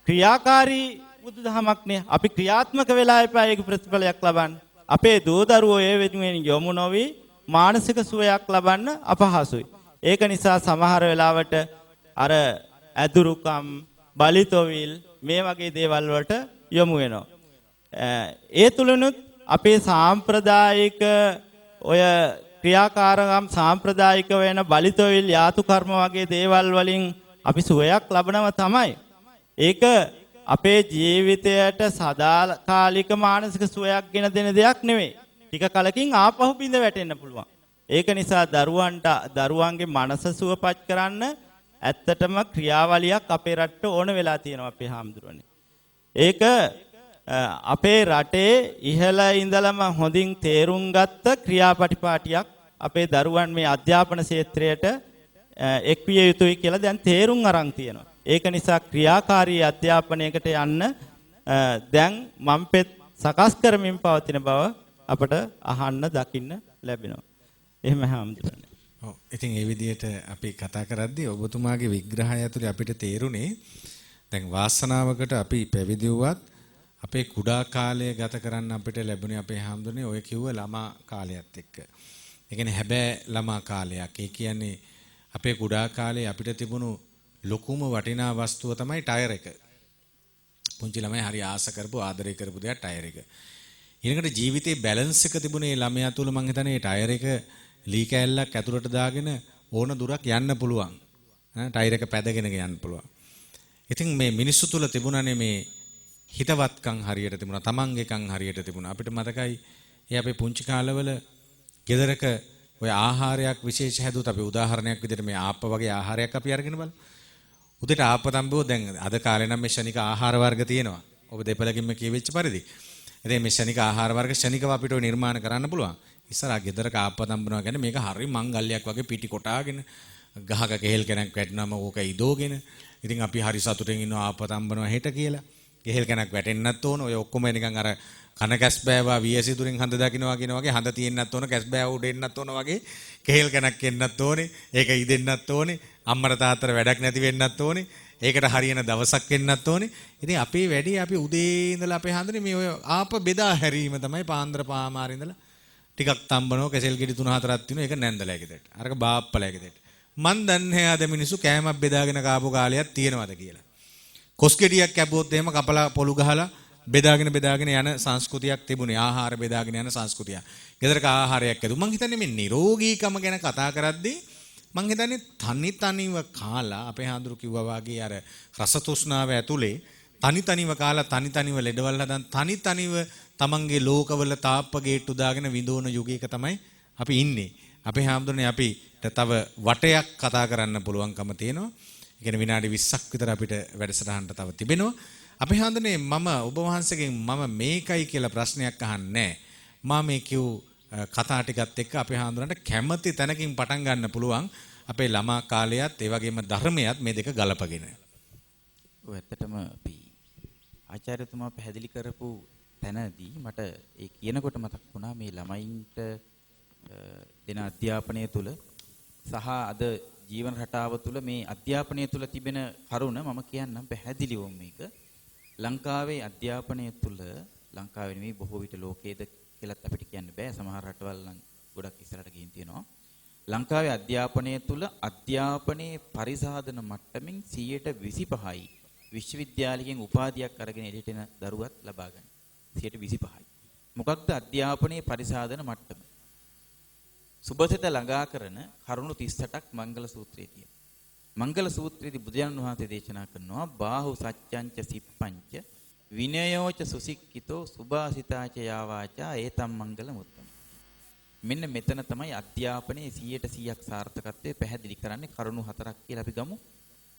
ක්‍රියාකාරී බුදුදහමක්නේ. අපි ක්‍රියාත්මක වෙලා එපා ඒක ප්‍රතිඵලයක් ලබන්න. අපේ දූ දරුවෝ ඒ වෙනුවෙන් යොමු නොවි මානසික සුවයක් ලබන්න අපහසුයි. ඒක නිසා සමහර වෙලාවට අර ඇදුරුකම්, බලිතොවිල් මේ වගේ දේවල් වලට යොමු වෙනවා. ඒ තුලනුත් අපේ සාම්ප්‍රදායික ඔය ක්‍රියාකාරකම් සාම්ප්‍රදායික වෙන බලිතොවිල් යාතු කර්ම වගේ දේවල් වලින් අපි සුවයක් ලබනවා තමයි. ඒක අපේ ජීවිතයට සදාකාලික මානසික සුවයක් ගෙන දෙන දෙයක් නෙවෙයි. ටික කලකින් ආපහු බිඳ වැටෙන්න පුළුවන්. ඒක නිසා දරුවන්ගේ මනස සුවපත් කරන්න ඇත්තටම ක්‍රියාවලියක් අපේ රටට ඕන වෙලා තියෙනවා අපේ හාමුදුරනේ. ඒක අපේ රටේ ඉහළ ඉඳලම හොඳින් තේරුම් ගත්ත ක්‍රියාපටිපාටියක් අපේ දරුවන් මේ අධ්‍යාපන ක්ෂේත්‍රයට එක්විය යුතුයි කියලා දැන් තේරුම් අරන් තියෙනවා. ඒක නිසා ක්‍රියාකාරී අධ්‍යාපනයකට යන්න දැන් මම්පෙත් සකස් කරමින් පවතින බව අපට අහන්න දකින්න ලැබෙනවා. එහෙම හාමුදුරනේ. ඔව්. ඉතින් ඒ විදිහට අපි කතා කරද්දී ඔබතුමාගේ විග්‍රහය ඇතුලේ අපිට තේරුනේ දැන් වාසනාවකට අපි පැවිදි වුවත් අපේ කුඩා කාලය ගත කරන්න අපිට ලැබුණේ අපේ හාමුදුරනේ ඔය කිව්ව ළමා කාලයත් එක්ක. ඒ කියන්නේ හැබැයි ළමා කාලයක්. ඒ කියන්නේ අපේ කුඩා කාලේ අපිට තිබුණු ලොකුම වටිනා වස්තුව තමයි ටයර් එක. පුංචි ළමයි හරි ආස කරපු ආදරය කරපු දෙයක් ටයර් එක. ඊළඟට ජීවිතේ බැලන්ස් එක තිබුණේ ළමයා තුල මං හිතන්නේ මේ ටයර් එක ලී කෑල්ලක් ඇතුළට දාගෙන ඕන දුරක් යන්න පුළුවන්. ටයර් එක පැදගෙන යන්න පුළුවන්. ඉතින් මේ මිනිස්සු තුල තිබුණානේ මේ හිතවත්කම් හරියට තිබුණා. තමන්ගේකම් හරියට තිබුණා. අපිට මතකයි ඒ අපේ පුංචි කාලවල ගෙදරක ඔය ආහාරයක් විශේෂ හැදුවත් අපි උදාහරණයක් විදිහට මේ ආප්ප වගේ ආහාරයක් අපි අරගෙන බලමු. උදේට ආප්ප තම්බුව දැන් අද කාලේ නම් මේ ශනික ආහාර වර්ග තියෙනවා. ඔබ දෙපළකින්ම කියවෙච්ච පරිදි. ඉතින් මේ ශනික ආහාර වර්ග ශනිකව අපිට නිර්මාණ කරන්න පුළුවන්. ඉස්සරහා ගෙදරක ආප්ප තම්බනවා කියන්නේ මේක හරි මංගල්‍යයක් වගේ පිටි කොටාගෙන ගහක කෙහෙල් කෙනක් වැටෙනම ඕක ඉදෝගෙන. ඉතින් අපි හරි සතුටින් ඉන්නවා ආප්ප තම්බනවා හෙට කියලා. කෙහෙල් කෙනක් වැටෙන්නත් ඕන. ඔය ඔක්කොම නිකන් අර කන කැස් බෑවා වියසිතුරින් හඳ දකින්නවා කියන වගේ හඳ තියෙන්නත් ඕන කැස් බෑව උඩ එන්නත් ඕන වගේ කෙහෙල් කෙනක් එන්නත් ඕනේ. ඒක ඉදෙන්නත් ඕනේ. අම්මර තාත්තර වැඩක් නැති වෙන්නත් ඕනේ. ඒකට හරියන දවසක් එන්නත් ඕනේ. ඉතින් අපේ වැඩේ අපි උදේ ඉඳලා අපේ හඳුනේ මේ ඔය ආප බෙදා හැරීම තමයි පාන්දර පාමාරේ ඉඳලා ටිකක් තම්බනවා කෙසෙල් ගෙඩි 3-4ක් තියෙනවා. ඒක නැන්දලා ගෙදරට. අරක බාප්පලා ගෙදරට. මන් දන්නේ ආද මිනිස්සු කෑමක් බෙදාගෙන කාපු කාලයක් තියෙනවද කියලා. කොස් ගෙඩියක් කැපුවොත් එහෙම කපලා පොළු ගහලා බෙදාගෙන යන සංස්කෘතියක් තිබුණේ. ආහාර බෙදාගෙන යන සංස්කෘතිය. ගෙදරක ආහාරයක් ඇදුවා. මං හිතන්නේ මේ නිරෝගීකම ගැන කතා කරද්දී මං හිතන්නේ තනිව කාලා අපේ හාමුදුරු කිව්වා වගේ අර රස තෘෂ්ණාව ඇතුලේ තනිව කාලා තනිව ලෙඩවල් හදන් තනිව තමන්ගේ ලෝකවල තාප්ප ගේට්ටු දාගෙන විඳවන යුගයක තමයි අපි ඉන්නේ. අපේ හාමුදුරනේ අපිට තව වටයක් කතා කරන්න පුළුවන්කම තියෙනවා. ඒ කියන්නේ විනාඩි 20ක් විතර අපිට වැඩසටහනට තව තිබෙනවා. අපේ හාමුදුරනේ මම ඔබ වහන්සේගෙන් මම මේකයි කියලා ප්‍රශ්නයක් අහන්නේ නැහැ. මම මේ කිව් කතා ටිකත් එක්ක අපේ හාමුදුරන්ට කැමැති තැනකින් පටන් ගන්න පුළුවන්. අපේ ළමා කාලයත් ඒ වගේම ධර්මයත් මේ දෙක ගලපගෙන. ඔය ඇත්තටම අපි ආචාර්යතුමා පැහැදිලි කරපු තැනදී මට ඒ කියනකොට මතක් වුණා මේ ළමයින්ට දෙන අධ්‍යාපනය තුළ සහ අද ජීවන රටාව තුළ මේ අධ්‍යාපනය තුළ තිබෙන කරුණ මම කියන්නම් පැහැදිලිවම මේක. ලංකාවේ අධ්‍යාපනය තුළ ලංකාවේ නෙමෙයි බොහෝ විට ලෝකයේද කියලාත් අපිට කියන්න බෑ. සමහර රටවල් නම් ගොඩක් ඉස්සරහට ගිහින් තියෙනවා. ලංකාවේ අධ්‍යාපනය තුළ අධ්‍යාපනයේ පරිසාධන මට්ටමින් 25%යි විශ්වවිද්‍යාලයෙන් උපාධියක් අරගෙන එළියට එන දරුවත් ලබා ගන්න. 25%යි. මොකක්ද අධ්‍යාපනයේ පරිසාධන මට්ටම? සුබසිත ළඟා කරන කරුණු 38ක් මංගල සූත්‍රයේ තියෙනවා. මංගල සූත්‍රයේදී බුදුන් වහන්සේ දේශනා කරනවා බාහු සච්ඡංච සිප්පංච විනයෝච සුසික්කිතෝ සුභාසිතාච යාවාචා ඒතම් මංගල මුත්තම. මෙන්න මෙතන තමයි අධ්‍යාපනයේ 100% සාර්ථකත්වය පැහැදිලි කරන්නේ කරුණු 4ක් කියලා අපි ගමු.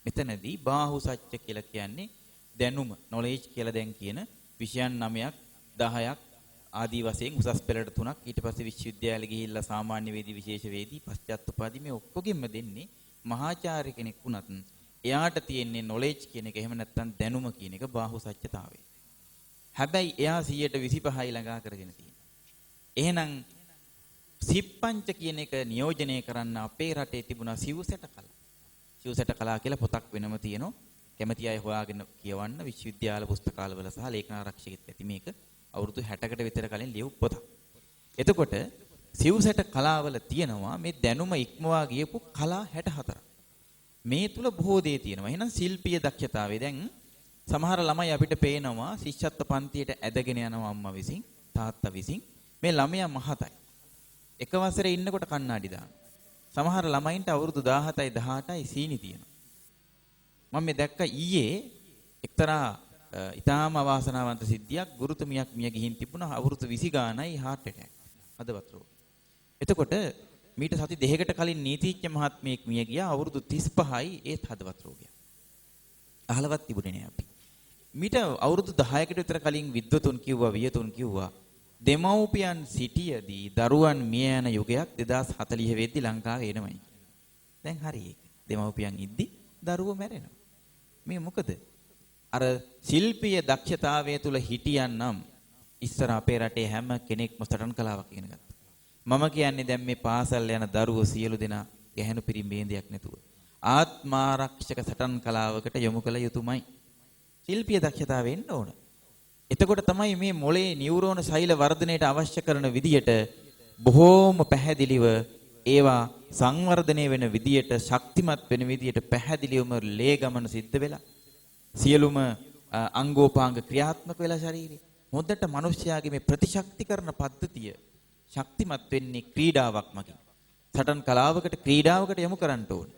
මෙතනදී බාහු සච්ච කියලා කියන්නේ දැනුම knowledge කියලා දැන් කියන විෂයන් 9ක් 10ක් ආදී වශයෙන් උසස් පෙළට 3ක් ඊට පස්සේ විශ්වවිද්‍යාලෙ ගිහිල්ලා සාමාන්‍ය වේදී විශේෂ වේදී පශ්චාත් උපාධි මේ ඔක්කොගෙම දෙන්නේ මහාචාර්ය කෙනෙක් වුණත් එයාට තියෙන්නේ knowledge කියන එක එහෙම නැත්නම් දැනුම කියන එක බාහු සත්‍යතාවය. හැබැයි එයා 125යි ළඟා කරගෙන තියෙනවා. එහෙනම් සිප්පංච කියන එක නියෝජනය කරන්න අපේ රටේ තිබුණා සිව්සැට කලා. සිව්සැට කලා කියලා පොතක් වෙනම තියෙනවා. කැමති අය හොයාගෙන කියවන්න විශ්වවිද්‍යාල පුස්තකාලවල සහ ලේඛනාරක්ෂකෙත් ඇති මේක. අවුරුදු 60කට විතර කලින් ලියපු පොතක්. එතකොට සිව්සැට කලාවල තියෙනවා මේ දැනුම ඉක්මවා ගියපු කලා 64ක්. මේ තුල බොහෝ දේ තියෙනවා. එහෙනම් ශිල්පීය දක්ෂතාවය දැන් සමහර ළමයි අපිට පේනවා ශිෂ්‍යත්ව පන්තියට ඇදගෙන යනවා අම්මා විසින් තාත්තා විසින්. මේ ළමයා මහතයි. එක වසරේ ඉන්නකොට කණ්ණාඩි දානවා. සමහර ළමයින්ට අවුරුදු 17යි 18යි සීනි තියෙනවා. මම මේ දැක්ක ඊයේ එක්තරා ඊටාම අවාසනාවන්ත සිද්ධියක් ගුරුතුමියක් මිය ගිහින් තිබුණා අවුරුදු 20 ගානයි heart attack හදවත් රෝග. එතකොට මීට සති දෙකකට කලින් නීතිඥ මහත්මියෙක් මිය ගියා අවුරුදු 35යි ඒත් හදවත් රෝගයක්. අහලවත් තිබුණේ නෑ අපි. මීට අවුරුදු 10කට විතර කලින් විද්වතුන් කිව්වා වියතුන් කිව්වා දෙමව්පියන් සිටියදී දරුවන් මිය යන යුගයක් 2040 වෙද්දි ලංකාවේ එනමයි. දැන් හරි ඒක. දෙමව්පියන් ඉද්දි දරුවෝ මැරෙනවා. මේ මොකද? අර ශිල්පීය දක්ෂතාවය තුල හිටියනම් ඉස්සර අපේ රටේ හැම කෙනෙක්ම සටන් කලාවක් ඉගෙන ගත්තා. මම කියන්නේ දැන් මේ පාසල් යන දරුවෝ සියලු දෙනා ගැහැණු පිරිමේන්දයක් නැතුව ආත්මාරක්ෂක සටන් කලාවකට යොමු කළ යුතුමයි. ශිල්පීය දක්ෂතාවය එන්න ඕන. එතකොට තමයි මේ මොළේ නියුරෝන ශෛල වර්ධනයට අවශ්‍ය කරන විදියට බොහෝම පැහැදිලිව ඒවා සංවර්ධනය වෙන විදියට ශක්තිමත් වෙන විදියට පැහැදිලිවම ලේ ගමන සිද්ධ වෙලා සියලුම අංගෝපාංග ක්‍රියාත්මක වෙලා ශරීරේ හොඳට මිනිස්යාගේ මේ ප්‍රතිශක්තිකරණ පද්ධතිය ශක්තිමත් වෙන්නේ ක්‍රීඩාවක් මගින්. සටන් කලාවකට ක්‍රීඩාවකට යොමු කරන්න ඕනේ.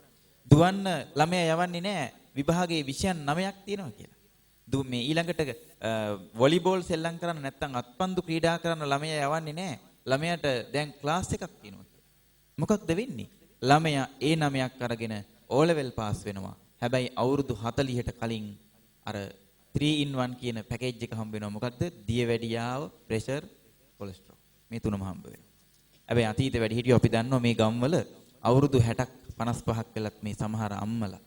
දුවන්න ළමයා යවන්නේ නැහැ විභාගයේ විෂයන් 9ක් තියෙනවා කියලා. මේ ඊළඟට වොලිබෝල් සෙල්ලම් කරන්න නැත්නම් අත්පන්දු ක්‍රීඩා කරන්න ළමයා යවන්නේ නැහැ. ළමයාට දැන් ක්ලාස් එකක් තියෙනවා. මොකක්ද වෙන්නේ? ළමයා ඒ 9ක් අරගෙන O level පාස් වෙනවා. හැබැයි අවුරුදු 40ට කලින් අර 3 in 1 කියන පැකේජ් එක හම්බ වෙනවා. මොකක්ද? දියවැඩියාව, ප්‍රෙෂර්, කොලෙස්ටරෝල්. මේ තුනම හම්බ වෙනවා. හැබැයි අතීත වැඩිහිටියෝ අපි දන්නවා මේ ගම්වල අවුරුදු 60ක් 55ක් වෙලත් මේ සමහර අම්මලා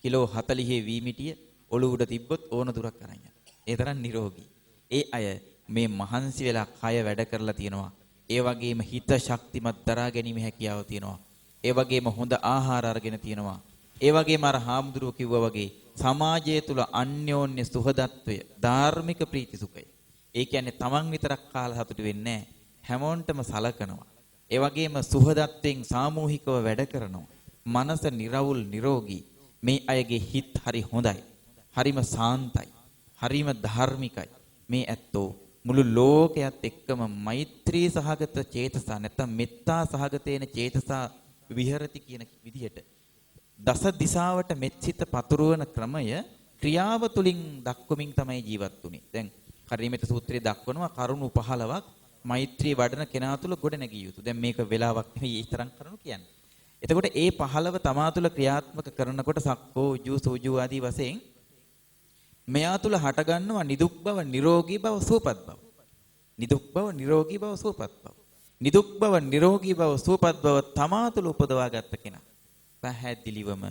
කිලෝ 40 වීමිටිය ඔළුව උඩ තිබ්බොත් ඕන දුරක් අරන් යනවා. ඒ තරම් නිරෝගී. ඒ අය මේ මහන්සි වෙලා කය වැඩ කරලා තියෙනවා. ඒ වගේම හිත ශක්තිමත් දරා ගැනීම හැකියාව තියෙනවා. ඒ වගේම හොඳ ආහාර අරගෙන තියෙනවා. ඒ වගේම අර හාමුදුරුවෝ කිව්වා වගේ සමාජය තුල අන්‍යෝන්‍ය සුහදත්වය, ධාර්මික ප්‍රීති සුඛය. ඒ කියන්නේ තමන් විතරක් කාලා සතුටු වෙන්නේ නැහැ. හැමෝන්ටම සලකනවා. ඒ වගේම සුහදත්වයෙන් සාමූහිකව වැඩ කරනවා. මනස නිරවුල් නිරෝගී. මේ අයගේ හිත හරි හොඳයි. හරිම සාන්තයි. හරිම ධාර්මිකයි. මේ ඇත්තෝ මුළු ලෝකයේත් එක්කම මෛත්‍රී සහගත චේතසා නැත්නම් මෙත්තා සහගතේන චේතසා විහෙරති කියන විදිහට දස දිසාවට මෙත්සිත පතුරවන ක්‍රමය ක්‍රියාව තුලින් දක්වමින් තමයි ජීවත් වුනේ. දැන් කර්ණීයමෙත සූත්‍රයේ දක්වනවා කරුණු 15ක් මෛත්‍රී වඩන කෙනා තුල ගොඩනැගිය යුතු. දැන් මේක වෙලාවක් නෙවෙයි ඒ තරම් කරුණු කියන්නේ. එතකොට ඒ 15 තමා තුල ක්‍රියාත්මක කරනකොට සක්කෝ උජු සෝජු ආදී වශයෙන් මෙයා තුල හටගන්නවා නිදුක් බව, නිරෝගී බව, සුවපත් බව. නිදුක් බව, නිරෝගී බව, සුවපත් බව. නිදුක් බව, නිරෝගී බව, සුවපත් බව තමා තුල උපදවාගත්ත කෙනා. පැහැදිලිවම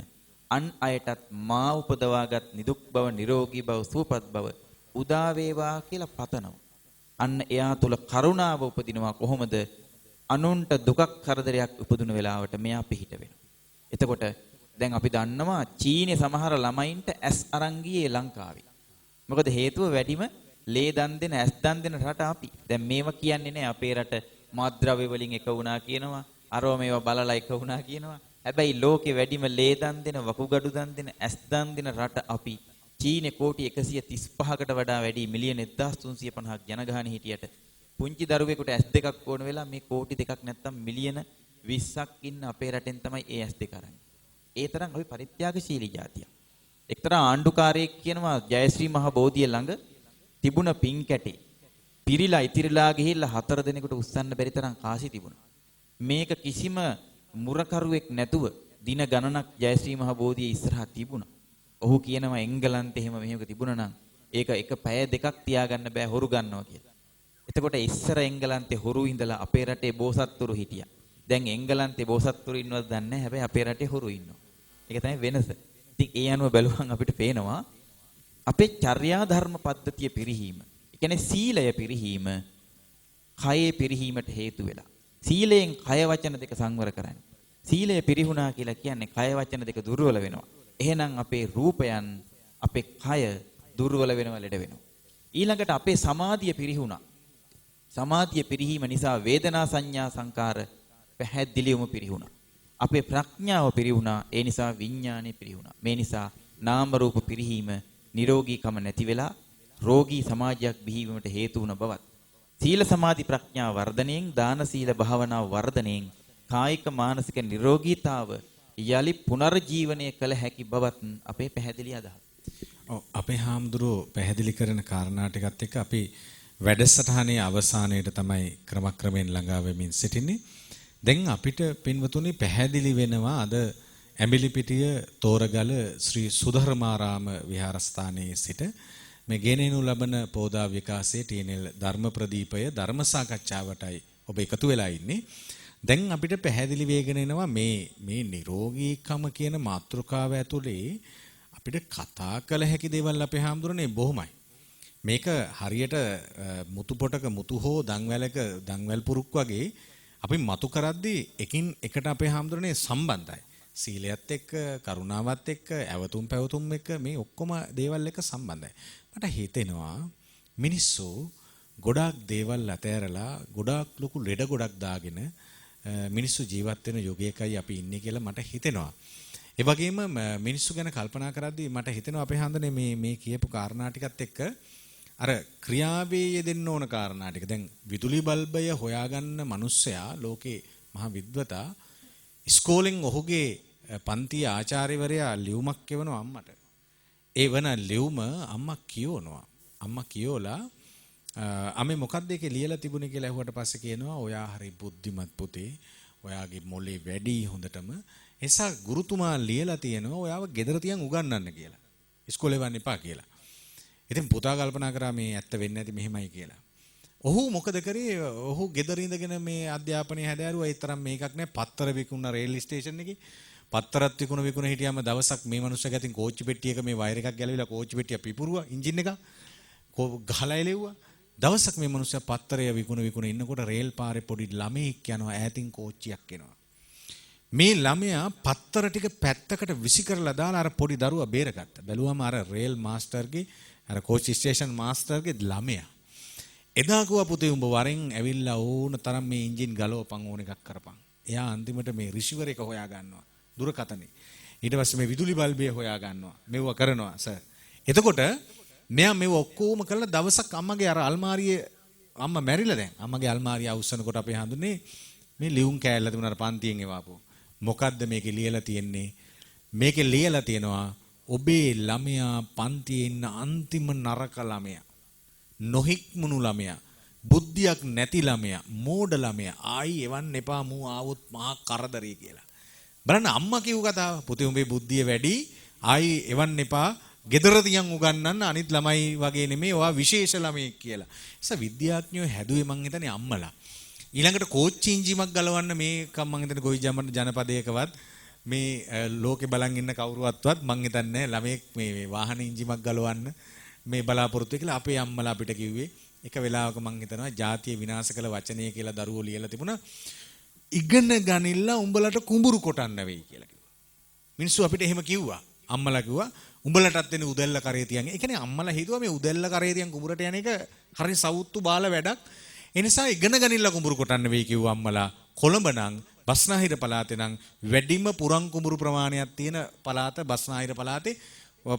අන් අයටත් මා උපදවාගත් නිදුක් බව, නිරෝගී බව, සුවපත් බව උදා වේවා කියලා පතනවා. අන්න එයා තුල කරුණාව උපදිනවා. කොහොමද? අනුන්ට දුකක් කරදරයක් උපදින වෙලාවට මෙයා පිහිට වෙනවා. එතකොට දැන් අපි දන්නවා චීනේ සමහර ළමයින්ට ඇස් අරන් ගියේ ලංකාවේ. මොකද හේතුව වැඩිම ලේ දන් දෙන ඇස් දන් දෙන රට අපි. දැන් මේවා කියන්නේ නෑ අපේ රට මාද්‍රව්‍ය වලින් එක වුණා කියනවා. අරව මේවා බලලා එක වුණා කියනවා. හැබැයි ලෝකේ වැඩිම ලේ දන් දෙන වකුගඩු දන් දෙන ඇස් දන් දෙන රට අපි. චීනේ කෝටි 135කට වඩා වැඩි මිලියන 1350ක් ජනගහනය හිටියට පුංචි දරුවෙකුට ඇස් දෙකක් ඕන වෙලා මේ කෝටි දෙකක් නැත්තම් මිලියන 20ක් ඉන්න අපේ රටෙන් තමයි ඒ ඇස් දෙක අරන්. ඒ තරම් අපි පරිත්‍යාගශීලී ජාතියක්. එක්තරා ආණ්ඩුකාරයෙක් කියනවා ජයශ්‍රී මහ බෝධිය ළඟ තිබුණ පින් කැටේ පිරිලා ඉතිරිලා ගිහිල්ලා 4 දිනකට උස්සන්න බැරි තරම් කාසි තිබුණා. මේක කිසිම මුරකරුවෙක් නැතුව දින ගණනක් ජයශ්‍රී මහ බෝධිය ඉස්සරහා තිබුණා. ඔහු කියනවා එංගලන්තේ එහෙම මෙහෙම තිබුණා නම් ඒක එක පැය දෙකක් තියාගන්න බෑ හොරු ගන්නවා කියලා. එතකොට ඉස්සර එංගලන්තේ හොරු ඉඳලා අපේ රටේ බෝසත්තුරු හිටියා. දැන් එංගලන්තේ බෝසත්තුරු ඉන්නවද දන්නේ නැහැ. හැබැයි අපේ රටේ හොරු ඉන්නවා. ඒක තමයි වෙනස. ඉතින් ඒ අනුව බැලුවම අපිට පේනවා අපේ චර්යා ධර්ම පද්ධතිය පිරිහීම. ඒ කියන්නේ සීලය පිරිහීම කයේ පිරිහීමට හේතු වෙලා. සීලයෙන් කය වචන දෙක සංවර කරන්නේ. සීලය පිරිහුණා කියලා කියන්නේ කය වචන දෙක දුර්වල වෙනවා. එහෙනම් අපේ රූපයන් අපේ කය දුර්වල වෙනවා ලෙඩ වෙනවා. ඊළඟට අපේ සමාධිය පිරිහුණා. සමාධිය පිරිහීම නිසා වේදනා සංඥා සංකාර පැහැදිලිවම පිරිහුණා. අපේ ප්‍රඥාව පිරිහුණා. ඒ නිසා විඥානෙ පිරිහුණා. මේ නිසා නාම රූප පිරිහීම නිරෝගීකම නැති වෙලා රෝගී සමාජයක් බිහිවීමට හේතු වුණ බවත්. සීල සමාධි ප්‍රඥා වර්ධනයෙන් දාන සීල භාවනා වර්ධනයෙන් කායික මානසික නිරෝගීතාව යලි පුනර්ජීවනය කළ හැකි බවත් අපේ පැහැදිලි අදහස. ඔව් අපේ හාමුදුරුවෝ පැහැදිලි කරන කාරණා ටිකත් එක්ක අපි වැඩසටහනේ අවසානයේට තමයි ක්‍රමක්‍රමයෙන් ළඟා වෙමින් සිටින්නේ. දැන් අපිට පින්වතුනි පැහැදිලි වෙනවා අද ඇඹිලිපිටිය තෝරගල ශ්‍රී සුධර්මාරාම විහාරස්ථානයේ සිට මේ ගෙනෙනු ලබන පෝදා විකාශයේ TNL ධර්ම ප්‍රදීපය ධර්ම සාකච්ඡාවටයි ඔබ එකතු වෙලා ඉන්නේ. දැන් අපිට පැහැදිලි වෙගෙන එනවා මේ නිරෝගීකම කියන මාතෘකාව ඇතුලේ අපිට කතා කළ හැකි දේවල් අපේ හාමුදුරනේ බොහොමයි. මේක හරියට මුතු පොටක මුතු හෝ දන්වැලක දන්වැල් පුරුක් වගේ අපි මතු කරද්දී එකින් එකට අපේ හාමුදුරනේ සම්බන්ධයි. සීලයත් එක්ක, කරුණාවත් එක්ක, ඇවතුම් පැවතුම් එක්ක මේ ඔක්කොම දේවල් එක්ක සම්බන්ධයි. මට හිතෙනවා මිනිස්සු ගොඩාක් දේවල් අතෑරලා ගොඩාක් ලොකු ලෙඩ ගොඩක් දාගෙන මිනිස්සු ජීවත් වෙන යුගයකයි අපි ඉන්නේ කියලා මට හිතෙනවා. ඒ වගේම මිනිස්සු ගැන කල්පනා කරද්දී මට හිතෙනවා අපේ හන්දනේ මේ කියපු කාරණා ටිකත් එක්ක අර ක්‍රියාවේ යෙදෙන්න ඕන කාරණා ටික. දැන් විදුලි බල්බය හොයාගන්න මිනිස්සයා ලෝකේ මහා විද්වතා ඉස්කෝලෙන් ඔහුගේ පන්ති ආචාර්යවරයා ලියුමක් කියවනවා අම්මට. ඒ වන ලියුම අම්මා කියවනවා. අම්මා කියෝලා අම්මේ මොකක්ද ඒකේ ලියලා තිබුණේ කියලා ඇහුවට පස්සේ කියනවා ඔයා හරි බුද්ධිමත් පුතේ. ඔයාගේ මොලේ වැඩි හොඳටම. එසා ගුරුතුමා ලියලා තියෙනවා ඔයාව ගෙදර තියන් උගන්වන්න කියලා. ඉස්කෝලේ වන්න එපා කියලා. ඉතින් පුතා කල්පනා කරා මේ ඇත්ත වෙන්නේ නැති මෙහෙමයි කියලා. ඔහු මොකද කරේ? ඔහු ගෙදර ඉඳගෙන මේ අධ්‍යාපනය හැදෑරුවා. ඒ තරම් මේකක් නෑ. පත්තර විකුණන රේල් ස්ටේෂන් එකේ පත්තරත් විකුණ හිටියාම දවසක් මේ මනුස්සයා ගැතින් කෝච්චි පෙට්ටියක මේ වයර් එකක් ගැලවිලා කෝච්චි පෙට්ටිය පිපුරුවා එන්ජින් එක ගහලා එලෙව්වා. දවසක් මේ මනුස්සයා පත්තරය විකුණ ඉන්නකොට රේල් පාරේ පොඩි ළමෙක් යනවා ඈතින් කෝච්චියක් එනවා. මේ ළමයා පත්තර ටික පැත්තකට විසි කරලා දාලා අර පොඩි දරුවා බේරගත්තා. බැලුවම අර රේල් මාස්ටර්ගේ අර කෝච්චි ස්ටේෂන් මාස්ටර්ගේ ළමයා. එදා කිව්වා පුතේ උඹ වරෙන් ඇවිල්ලා ඕන තරම් මේ එන්ජින් ගලවපන් ඕන එකක් කරපන්. එයා අන්තිමට මේ රිසිවර් එක හොයා ගන්නවා. දුරකථනේ. ඊට පස්සේ මේ විදුලි බල්බය හොයා ගන්නවා. මෙව කරනවා සර්. එතකොට මෙයා මෙව ඔක්කොම කරලා දවසක් අම්මගේ අර අල්මාරියේ අම්මා මැරිලා දැන්. අම්මගේ අල්මාරිය අවුස්සනකොට අපි හඳුන්නේ මේ ලියුම් කෑල්ල තිබුණා අර පන්තියෙන් එවාපු. මොකද්ද මේකේ ලියලා තියෙන්නේ? මේකේ ලියලා තියෙනවා ඔබේ ළමයා පන්තියේ ඉන්න අන්තිම නරක ළමයා. නොහික්මුණු ළමයා. බුද්ධියක් නැති ළමයා. මෝඩ ළමයා. ආයි එවන්න එපා මූ ආවොත් මහා කරදරේ කියලා. බලන්න අම්මා කියු කතාව. පුතේ උඹේ බුද්ධිය වැඩි. ආයි එවන්න එපා. ගෙදර තියන් උගන්නන්න අනිත් ළමයි වගේ නෙමෙයි. ඔයා විශේෂ ළමයෙක් කියලා. ඒස විද්‍යාඥයෝ හැදුවේ මං හිතන්නේ අම්මලා. ඊළඟට කෝච්චි ඉන්ජිමක් ගලවන්න මේක මං හිතන්නේ ගොවි ජනපදයකවත් මේ ලෝකේ බලන් ඉන්න කවුරුවත්වත් මං හිතන්නේ ළමයෙක් මේ වාහන ඉන්ජිමක් ගලවන්න මේ බලාපොරොත්තු කියලා අපේ අම්මලා අපිට කිව්වේ. එක වෙලාවක මං හිතනවා ජාතිය විනාශ කළ වචනය කියලා දරුවෝ ලියලා තිබුණා. ඉගෙන ගනින්න උඹලට කුඹුරු කොටන්න වෙයි කියලා කිව්වා. මිනිස්සු අපිට එහෙම කිව්වා. අම්මලා කිව්වා උඹලටත් එන්නේ උදැල්ල කරේ තියන්. ඒ කියන්නේ අම්මලා හිතුවා මේ උදැල්ල කරේ තියන් කුඹුරට යන එක හරි සවුත්තු බාල වැඩක්. ඒ නිසා ඉගෙන ගනින්න කුඹුරු කොටන්න වෙයි කිව්වා අම්මලා. කොළඹ නම් බස්නාහිර පළාතේ නම් වැඩිම පුරන් කුඹුරු ප්‍රමාණයක් තියෙන පළාත බස්නාහිර පළාතේ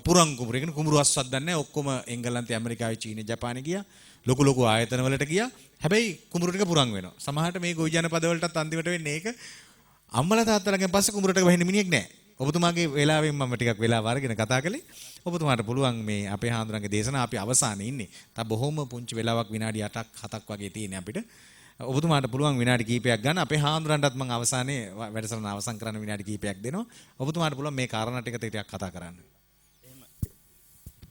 පුරන් කුඹුරු. ඒ කියන්නේ කුඹුරු අස්වත් දන්නේ ඔක්කොම එංගලන්තේ ඇමරිකාවේ චීනේ ජපානේ ගියා. ලොකු ලොකු ආයතන වලට ගියා. හැබැයි කුඹුරු ටික පුරන් වෙනවා. සමහරට මේ ගොවි ජනපද වලටත් අන්තිමට වෙන්නේ ඒක. අම්මලා තාත්තලාගෙන් පස්සේ කුඹුරට වහින්න මිනිහෙක් නැහැ. ඔබතුමාගේ වෙලාවෙන් මම ටිකක් වෙලාව අරගෙන කතා කළේ. ඔබතුමාට පුළුවන් මේ අපේ හාමුදුරන්ගේ දේශනාව අපි අවසානයේ ඉන්නේ. තව බොහොම පුංචි වෙලාවක් විනාඩි 8ක් 7ක් වගේ තියෙන අපිට. ඔබතුමාට පුළුවන් විනාඩි කිහිපයක් ගන්න. අපේ හාමුදුරන්ටත් මම අවසානයේ වැඩසටහන අවසන් කරන්න විනාඩි කිහිපයක් දෙනවා. ඔබතුමාට පුළුවන් මේ කාරණා ටික ටිකක් කතා කරන්න.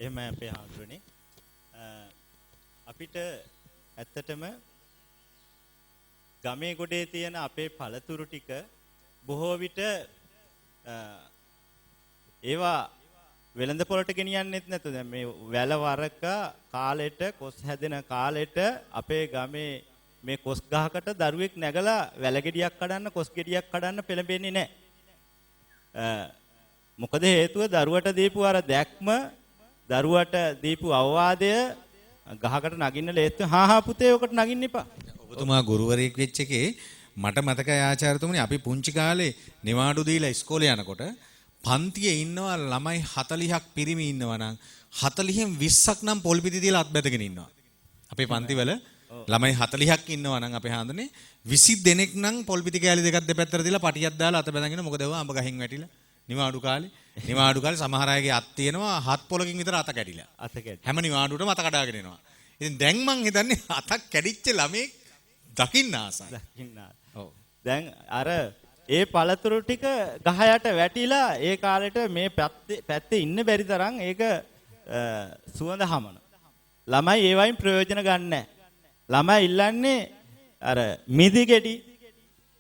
එහෙම අපේ හාමුදුරනේ අපිට ඇත්තටම ගමේ ගොඩේ තියෙන අපේ පළතුරු ටික බොහෝ විට ඒවා වෙළඳ පොළට ගෙනියන්නෙත් නැතු. දැන් මේ වැල වරක කාලෙට කොස් හැදෙන කාලෙට අපේ ගමේ මේ කොස් ගහකට දරුවෙක් නැගලා වැල ගෙඩියක් කඩන්න කොස් ගෙඩියක් කඩන්න පෙළඹෙන්නේ නැහැ. මොකද හේතුව දරුවට දීපු අර දැක්ම දරුවට දීපු අවවාදය ගහකට නගින්න ලේත් හා පුතේ ඔකට නගින්න එපා. ඔබතුමා ගුරුවරයෙක් වෙච්ච එකේ මට මතකයි ආචාර්යතුමනි අපි පුංචි කාලේ නිවාඩු දීලා ඉස්කෝලේ යනකොට පන්තියේ ඉන්නවා ළමයි 40ක් පිරිමි ඉන්නවා නම් 40න් 20ක් නම් පොල් පිටි තියලා අත් බැඳගෙන ඉන්නවා. අපේ පන්තිවල ළමයි 40ක් ඉන්නවා නම් අපේ හාඳුනේ 20 දෙනෙක් නම් පොල් පිටි කෑලි දෙකක් දෙපැත්තට තියලා පටියක් දාලා අත බැඳගෙන මොකද ඒවා අඹ ගහින් වැටිලා නිවාඩු කාලේ සමහර අයගේ අත් තියෙනවා 7 පොලකින් විතර අත කැඩිලා. හැම නිවාඩුවටම අත කඩාගෙන එනවා. ඉතින් දැන් මං හිතන්නේ අතක් කැඩිච්ච ළමෙක් දකින්න ආසයි. ඔව්. දැන් අර ඒ පළතුරු ටික ගහ යට වැටිලා ඒ කාලෙට මේ පැත්තේ ඉන්න බැරි තරම් ඒක සුවඳ හමන. ළමයි ඒ වයින් ප්‍රයෝජන ගන්න නැහැ. ළමයි ඉල්ලන්නේ අර මිදි ගෙඩි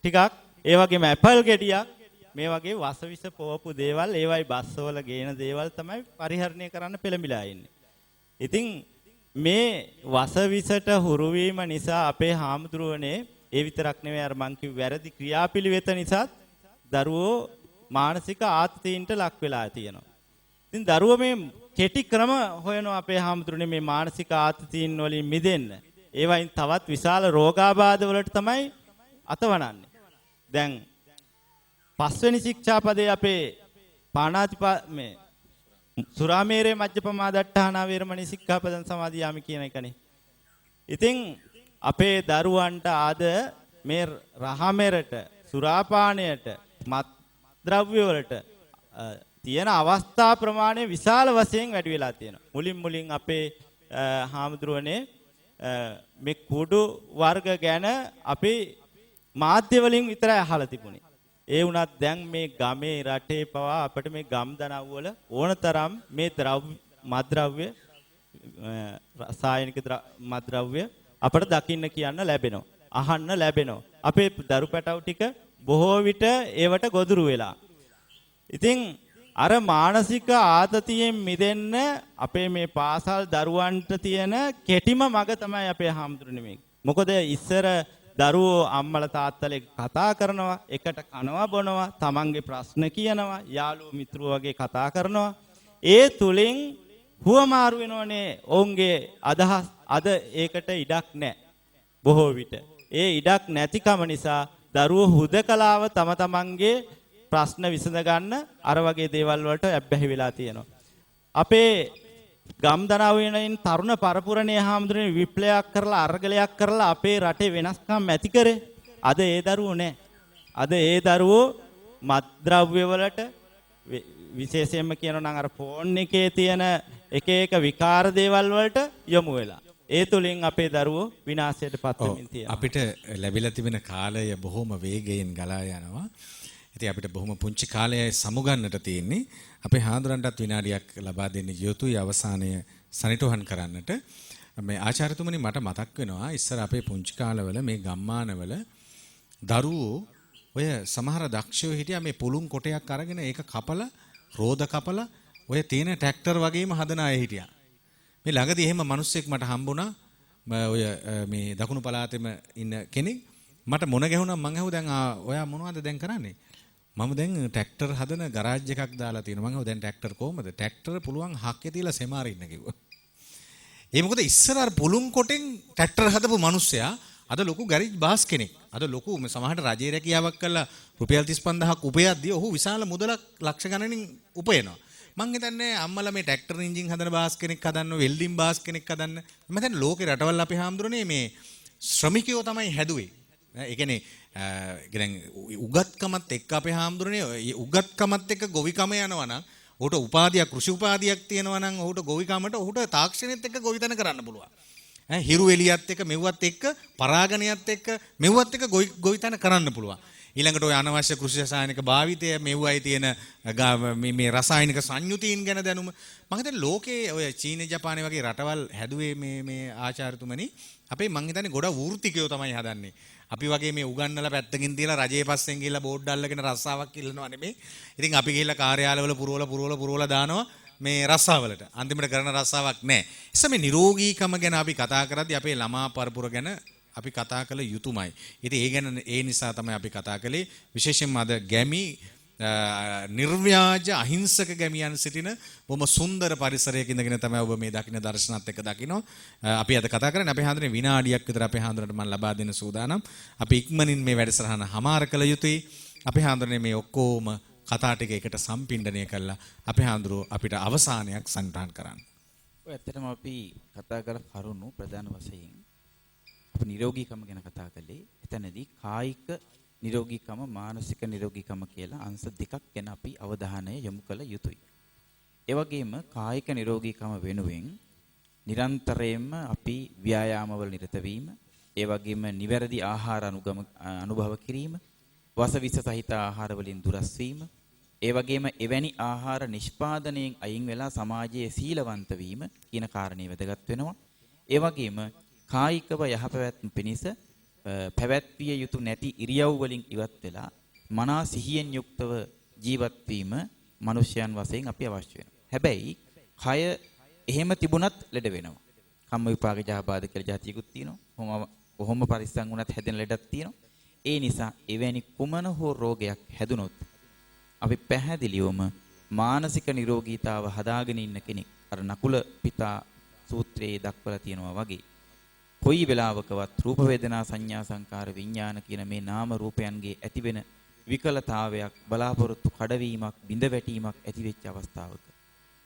ටිකක් ඒ වගේම ඇපල් ගෙඩියක් මේ වගේ වසවිස පොවපු දේවල් ඒවයි බස්සවල ගේන දේවල් තමයි පරිහරණය කරන්න පෙළඹිලා ඉන්නේ. ඉතින් මේ වසවිසට හුරු වීම නිසා අපේ හාමුදුරුවනේ ඒ විතරක් නෙවෙයි අර මං කිව්ව වැරදි ක්‍රියාපිළිවෙත නිසා දරුවෝ මානසික ආතතියින්ට ලක් වෙලා තියෙනවා. ඉතින් දරුවෝ මේ කෙටි ක්‍රම හොයනවා අපේ හාමුදුරනේ මේ මානසික ආතතීන් වලින් මිදෙන්න. ඒවයින් තවත් විශාල රෝගාබාධ වලට තමයි අතවනන්නේ. දැන් පස්වෙනි ශික්ෂාපදයේ අපේ මේ සුරාමේරේ මජ්ජපමා දට්ඨානා වේරමණී සික්ඛාපදං සමාදියාමි කියන එකනේ. ඉතින් අපේ දරුවන්ට ආද මේ රහමෙරට සුරාපානයට මත් ද්‍රව්‍ය වලට තියෙන අවස්ථා ප්‍රමාණය විශාල වශයෙන් වැඩි වෙලා තියෙනවා. මුලින් අපේ හාමුදුරුවනේ මේ කුඩු වර්ග ගැන අපි මාධ්‍ය වලින් විතරයි අහලා තිබුණේ. ඒ වුණත් දැන් මේ ගමේ රටේ පවා අපිට මේ ගම් දනව් වල ඕනතරම් මේ මත්ද්‍රව්‍ය රසායනික මත්ද්‍රව්‍ය අපිට දකින්න කියන්න ලැබෙනවා. අහන්න ලැබෙනවා. අපේ දරු පැටව් ටික බොහෝ විට ඒවට ගොදුරු වෙලා. ඉතින් අර මානසික ආතතියෙන් මිදෙන්න අපේ මේ පාසල් දරුවන්ට තියෙන කෙටිම මඟ තමයි අපේ හාමුදුරනේ මේක. මොකද ඉස්සර දරුවෝ අම්මලා තාත්තලා කතා කරනවා, එකට කනවා බොනවා, තමන්ගේ ප්‍රශ්න කියනවා, යාළුවෝ මිත්‍රයෝ වගේ කතා කරනවා. ඒ තුලින් හුවමාරු වෙනෝනේ ඔවුන්ගේ අදහස්. අද ඒකට ඉඩක් නැහැ. බොහෝ විට ඒ ඉඩක් නැතිකම නිසා දරුවෝ හුදකලාව තම තමන්ගේ ප්‍රශ්න විසඳ ගන්න අර වගේ දේවල් වලට ඇබ්බැහි වෙලා තියෙනවා. අපේ ගම් දනව්වෙනින් තරුණ පරපුරණේ හාමුදුරනේ විප්ලවයක් කරලා අර්ගලයක් කරලා අපේ රටේ වෙනස්කම් ඇති කරේ. අද ඒ දරුවෝ නැහැ. අද ඒ දරුවෝ මත්ද්‍රව්‍ය වලට විශේෂයෙන්ම කියනවා නම් අර ෆෝන් එකේ තියෙන එක විකාර දේවල් වලට යොමු වෙලා. ඒ තුලින් අපේ දරුවෝ විනාශයටපත් වෙමින් තියෙනවා. අපිට ලැබිලා තිබෙන කාලය බොහොම වේගයෙන් ගලා යනවා. ඉතින් අපිට බොහොම පුංචි කාලයයි සමුගන්නට තියෙන්නේ. අපේ හාමුදුරන්ටත් විනාඩියක් ලබා දෙන්න යුතුයි අවසානය සනිටුහන් කරන්නට. මේ ආචාර්යතුමනි මට මතක් වෙනවා ඉස්සර අපේ පුංචි කාලවල මේ ගම්මානවල දරුවෝ ඔය සමහර දක්ෂයෝ හිටියා මේ පුළුන් කොටයක් අරගෙන ඒක කපලා රෝද කපලා ඔය තියෙන ට්‍රැක්ටර් වගේම හදන අය හිටියා. මේ ළඟදී එහෙම මිනිස්සෙක් මට හම්බුණා. ඔය මේ දකුණු පළාතෙම ඉන්න කෙනෙක් මට මොන ගැහුණා මං අහුව දැන් ඔයා මොනවද දැන් කරන්නේ? මම දැන් ට්‍රැක්ටර් හදන ගරාජ් එකක් දාලා තියෙනවා. මං අහුව දැන් ට්‍රැක්ටර් කොහමද? ට්‍රැක්ටර් පුළුවන් හක්කේ තියලා සෙමාරින්න කිව්වා. ඒ මොකද ඉස්සර අර පුළුන් කොටෙන් ට්‍රැක්ටර් හදපු මිනිස්සයා අද ලොකු ගෑරේජ් බාස් කෙනෙක්. අද ලොකු සමහරට රජයේ රැකියාවක් කරලා රුපියල් 35000ක් උපයද්දී ඔහු විශාල මුදලක් ලක්ෂ ගණනින් උපයනවා. මං හිතන්නේ අම්මලා මේ ට්‍රැක්ටර් එන්ජින් හදන බාස් කෙනෙක් හදන්න, වෙල්ඩින් බාස් කෙනෙක් හදන්න. මම හිතන්නේ ලෝකේ රටවල් අපි හාමුදුරනේ මේ ශ්‍රමිකයෝ තමයි හැදුවේ. ඒ කියන්නේ දැන් උගත්කමත් එක්ක අපේ හාමුදුරනේ උගත්කමත් එක්ක ගොවිකම යනවා නම් ඔහුට උපාධියක් කෘෂි උපාධියක් තියෙනවා නම් ඔහුට ගොවිකමට ඔහුට තාක්ෂණයත් එක්ක ගොවිතැන කරන්න පුළුවන්. හිරු එලියත් එක්ක මෙව්වත් එක්ක පරාගණයත් එක්ක මෙව්වත් එක්ක ගොවිතැන කරන්න පුළුවන්. ඊළඟට ඔය අනවශ්‍ය කෘෂි රසායනික භාවිතය මෙව්වයි තියෙන මේ රසායනික සංයුතීන් ගැන දැනුම මම හිතන්නේ ලෝකේ ඔය චීන ජපානය වගේ රටවල් හැදුවේ මේ ආචාර්යතුමනි අපේ මං හිතන්නේ ගොඩක් වෘත්තිකයෝ තමයි හදන්නේ. අපි වගේ මේ උගන්නලා පැත්තකින් තියලා රජයේ පස්සෙන් ගිහලා බෝඩ් අල්ලගෙන රස්සාවක් ඉල්ලනවා නෙමෙයි. ඉතින් අපි ගිහලා කාර්යාලවල පුරවලා දානවා මේ රස්සාවලට. අන්තිමට කරන රස්සාවක් නැහැ. එසම මේ නිරෝගීකම ගැන අපි කතා කරද්දී අපේ ළමා පරපුර ගැන අපි කතා කළ යුතුමයි. ඉතින් ඒ ගැන ඒ නිසා තමයි අපි කතා කළේ. විශේෂයෙන්ම අද ගැමි නිර්ව්‍යාජ අහිංසක ගැමියන් සිටින බොහොම සුන්දර පරිසරයක ඉඳගෙන තමයි ඔබ මේ දකින්න දර්ශනත් එක්ක දකින්න. අපි අද කතා කරන්නේ අපේ හාමුදුරනේ විනාඩියක් විතර අපේ හාමුදුරන්ට මම ලබා දෙන්න සූදානම්. අපි ඉක්මනින් මේ වැඩසටහන හමාර කළ යුතුයි. අපේ හාමුදුරනේ මේ ඔක්කොම කතා ටික එකට සම්පින්ඩණය කළා. අපේ හාමුදුරුවෝ අපිට අවසානයක් සන්තාන් කරන්න. ඔය ඇත්තටම අපි කතා කර කරුණු ප්‍රධාන වශයෙන් අපි නිරෝගීකම ගැන කතා කළේ. එතනදී කායික නිරෝගීකම මානසික නිරෝගීකම කියලා අංශ දෙකක් ගැන අපි අවධානය යොමු කළ යුතුයි. ඒ වගේම කායික නිරෝගීකම වෙනුවෙන් නිරන්තරයෙන්ම අපි ව්‍යායාමවල නිරත වීම, ඒ වගේම නිවැරදි ආහාර අනුභව කිරීම, වසවිස සහිත ආහාර වලින් දුරස් වීම, ඒ වගේම එවැනි ආහාර නිෂ්පාදනයෙන් අයින් වෙලා සමාජයේ සීලවන්ත වීම කියන කාරණේ වැදගත් වෙනවා. ඒ වගේම කායිකව යහපැවැත්ම පිණිස පැවැත්විය යුතු නැති ඉරියව් වලින් ඉවත් වෙලා මනා සිහියෙන් යුක්තව ජීවත් වීම මිනිසයන් වශයෙන් අපි අවශ්‍ය වෙනවා. හැබැයි කය එහෙම තිබුණත් ලෙඩ වෙනවා. කම්ම විපාක ජාබාධ කියලා જાතියකුත් තියෙනවා. කොහොම පරිස්සම් වුණත් හැදෙන ලෙඩක් තියෙනවා. ඒ නිසා එවැනි කුමන හෝ රෝගයක් හැදුනොත් අපි පැහැදිලිවම මානසික නිරෝගීතාව හදාගෙන ඉන්න කෙනෙක් අර නකුල පිතා සූත්‍රයේ දක්වලා තියෙනවා වගේ කොයි වෙලාවකවත් රූප වේදනා සංඥා සංකාර විඥාන කියන මේ නාම රූපයන්ගේ ඇතිවෙන විකලතාවයක් බලාපොරොත්තු කඩවීමක් බිඳ වැටීමක් ඇති වෙච්ච අවස්ථාවක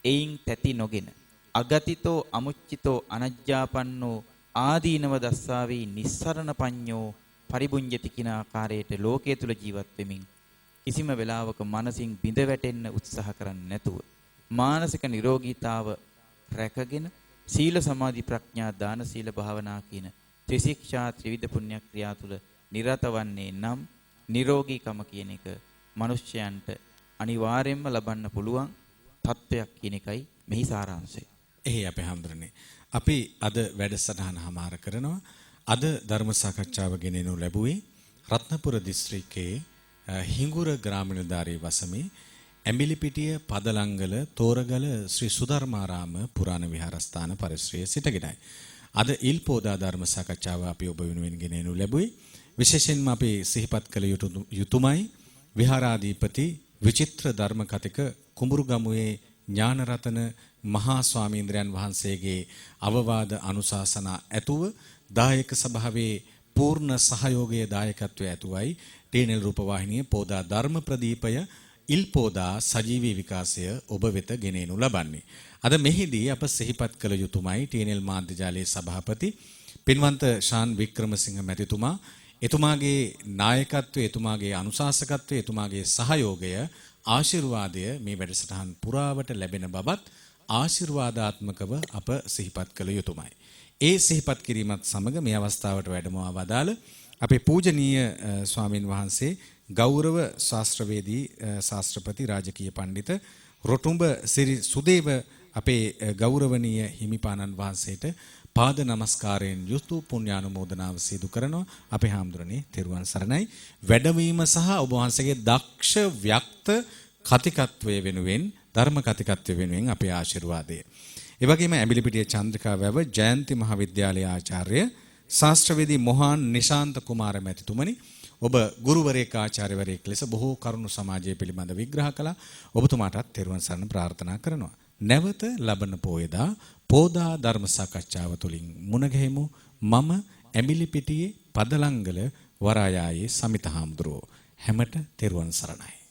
එයින් තැති නොගෙන අගතිතෝ අමුච්චිතෝ අනජ්ජාපන්නෝ ආදීනව දස්සාවේ නිස්සරණ පඤ්ඤෝ පරිබුඤ්ජති කින ආකාරයට ලෝකයේ තුල ජීවත් වෙමින් කිසිම වෙලාවක මනසින් බිඳ වැටෙන්න උත්සාහ කරන්නේ නැතුව මානසික නිරෝගීතාව රැකගෙන සීල සමාධි ප්‍රඥා දාන සීල භාවනා කියන ත්‍රිශික්ෂා ත්‍රිවිධ පුණ්‍ය ක්‍රියා තුල නිරත වන්නේ නම් නිරෝගීකම කියන එක මිනිස්යන්ට අනිවාර්යයෙන්ම ලබන්න පුළුවන් තත්වයක් කියන එකයි මෙහි සාරාංශය. එහි අපේ හැඳුනනේ. අපි අද වැඩසටහන හමාර කරනවා. අද ධර්ම සාකච්ඡාව ගෙනෙනු ලැබුවේ රත්නපුර දිස්ත්‍රික්කයේ හිඟුර ග්‍රාමීණධාරී වසමේ ඇඹිලිපිටිය පදලංගල තෝරගල ශ්‍රී සුධර්මාරාම පුරාණ විහාරස්ථාන පරිශ්‍රයේ සිටගෙනයි. අද ඉල්පෝදා ධර්ම සාකච්ඡාව අපි ඔබ වෙනුවෙන් ගෙනෙනු ලැබුවේ. විශේෂයෙන්ම අපි සිහිපත් කළ යුතුමයි විහාරාධිපති විචිත්‍ර ධර්ම කතික කුඹුරුගමුවේ ඥානරතන මහා ස්වාමීන්ද්‍රයන් වහන්සේගේ අවවාද අනුශාසනා ඇතුව දායක සභාවේ පූර්ණ සහයෝගයේ දායකත්වයේ ඇතුවයි ටීනෙල් රූපවාහිනිය පෝදා ධර්ම ප්‍රදීපය ඉල්පෝදා සජීවී විකාශය ඔබ වෙත ගෙනෙනු ලබන්නේ. අද මෙහිදී අප සිහිපත් කළ යුතුමයි ටීනෙල් මාධ්‍ය ජාලයේ සභාපති පින්වන්ත ශාන් වික්‍රමසිංහ මැතිතුමා එතුමාගේ නායකත්වය එතුමාගේ අනුශාසකත්වය එතුමාගේ සහයෝගය ආශිර්වාදය මේ වැඩසටහන් පුරාවට ලැබෙන බවත් ආශිර්වාදාත්මකව අප සිහිපත් කළ යුතුමයි. ඒ සිහිපත් කිරීමත් සමග මේ අවස්ථාවට වැඩමවා වදාළ අපේ පූජනීය ස්වාමින් වහන්සේ ගෞරව ශාස්ත්‍රවේදී ශාස්ත්‍රපති රාජකීය පඬිත රොටුඹ සිරි සුදේව අපේ ගෞරවනීය හිමිපාණන් වහන්සේට පාද නමස්කාරයෙන් යුතු පුණ්‍යානුමෝදනාව සිදු කරනවා. අපේ හාමුදුරනේ තෙරුවන් සරණයි. වැඩවීම සහ ඔබ වහන්සේගේ දක්ෂ ව්‍යක්ත කතිකත්වය වෙනුවෙන් ධර්ම කතිකත්වය වෙනුවෙන් අපේ ආශිර්වාදය. ඒ වගේම ඇඹිලිපිටිය චන්ද්‍රිකා වැව ජයන්ති මහාවිද්‍යාලයේ ආචාර්ය ශාස්ත්‍රවේදී මොහාන් නිශාන්ත කුමාර මැතිතුමනි ඔබ ගුරුවරයෙක් ආචාර්යවරයෙක් ලෙස බොහෝ කරුණු සමාජය පිළිබඳ විග්‍රහ කළා. ඔබතුමාටත් තෙරුවන් සරණ ප්‍රාර්ථනා කරනවා. නැවත ලබන පෝයදා පෝදා ධර්ම සාකච්ඡාව තුළින් මුණ ගැහෙමු. මම ඇඹිලිපිටියේ පදලංගල වරායායේ සමිත හාමුදුරුවෝ. හැමට තෙරුවන් සරණයි.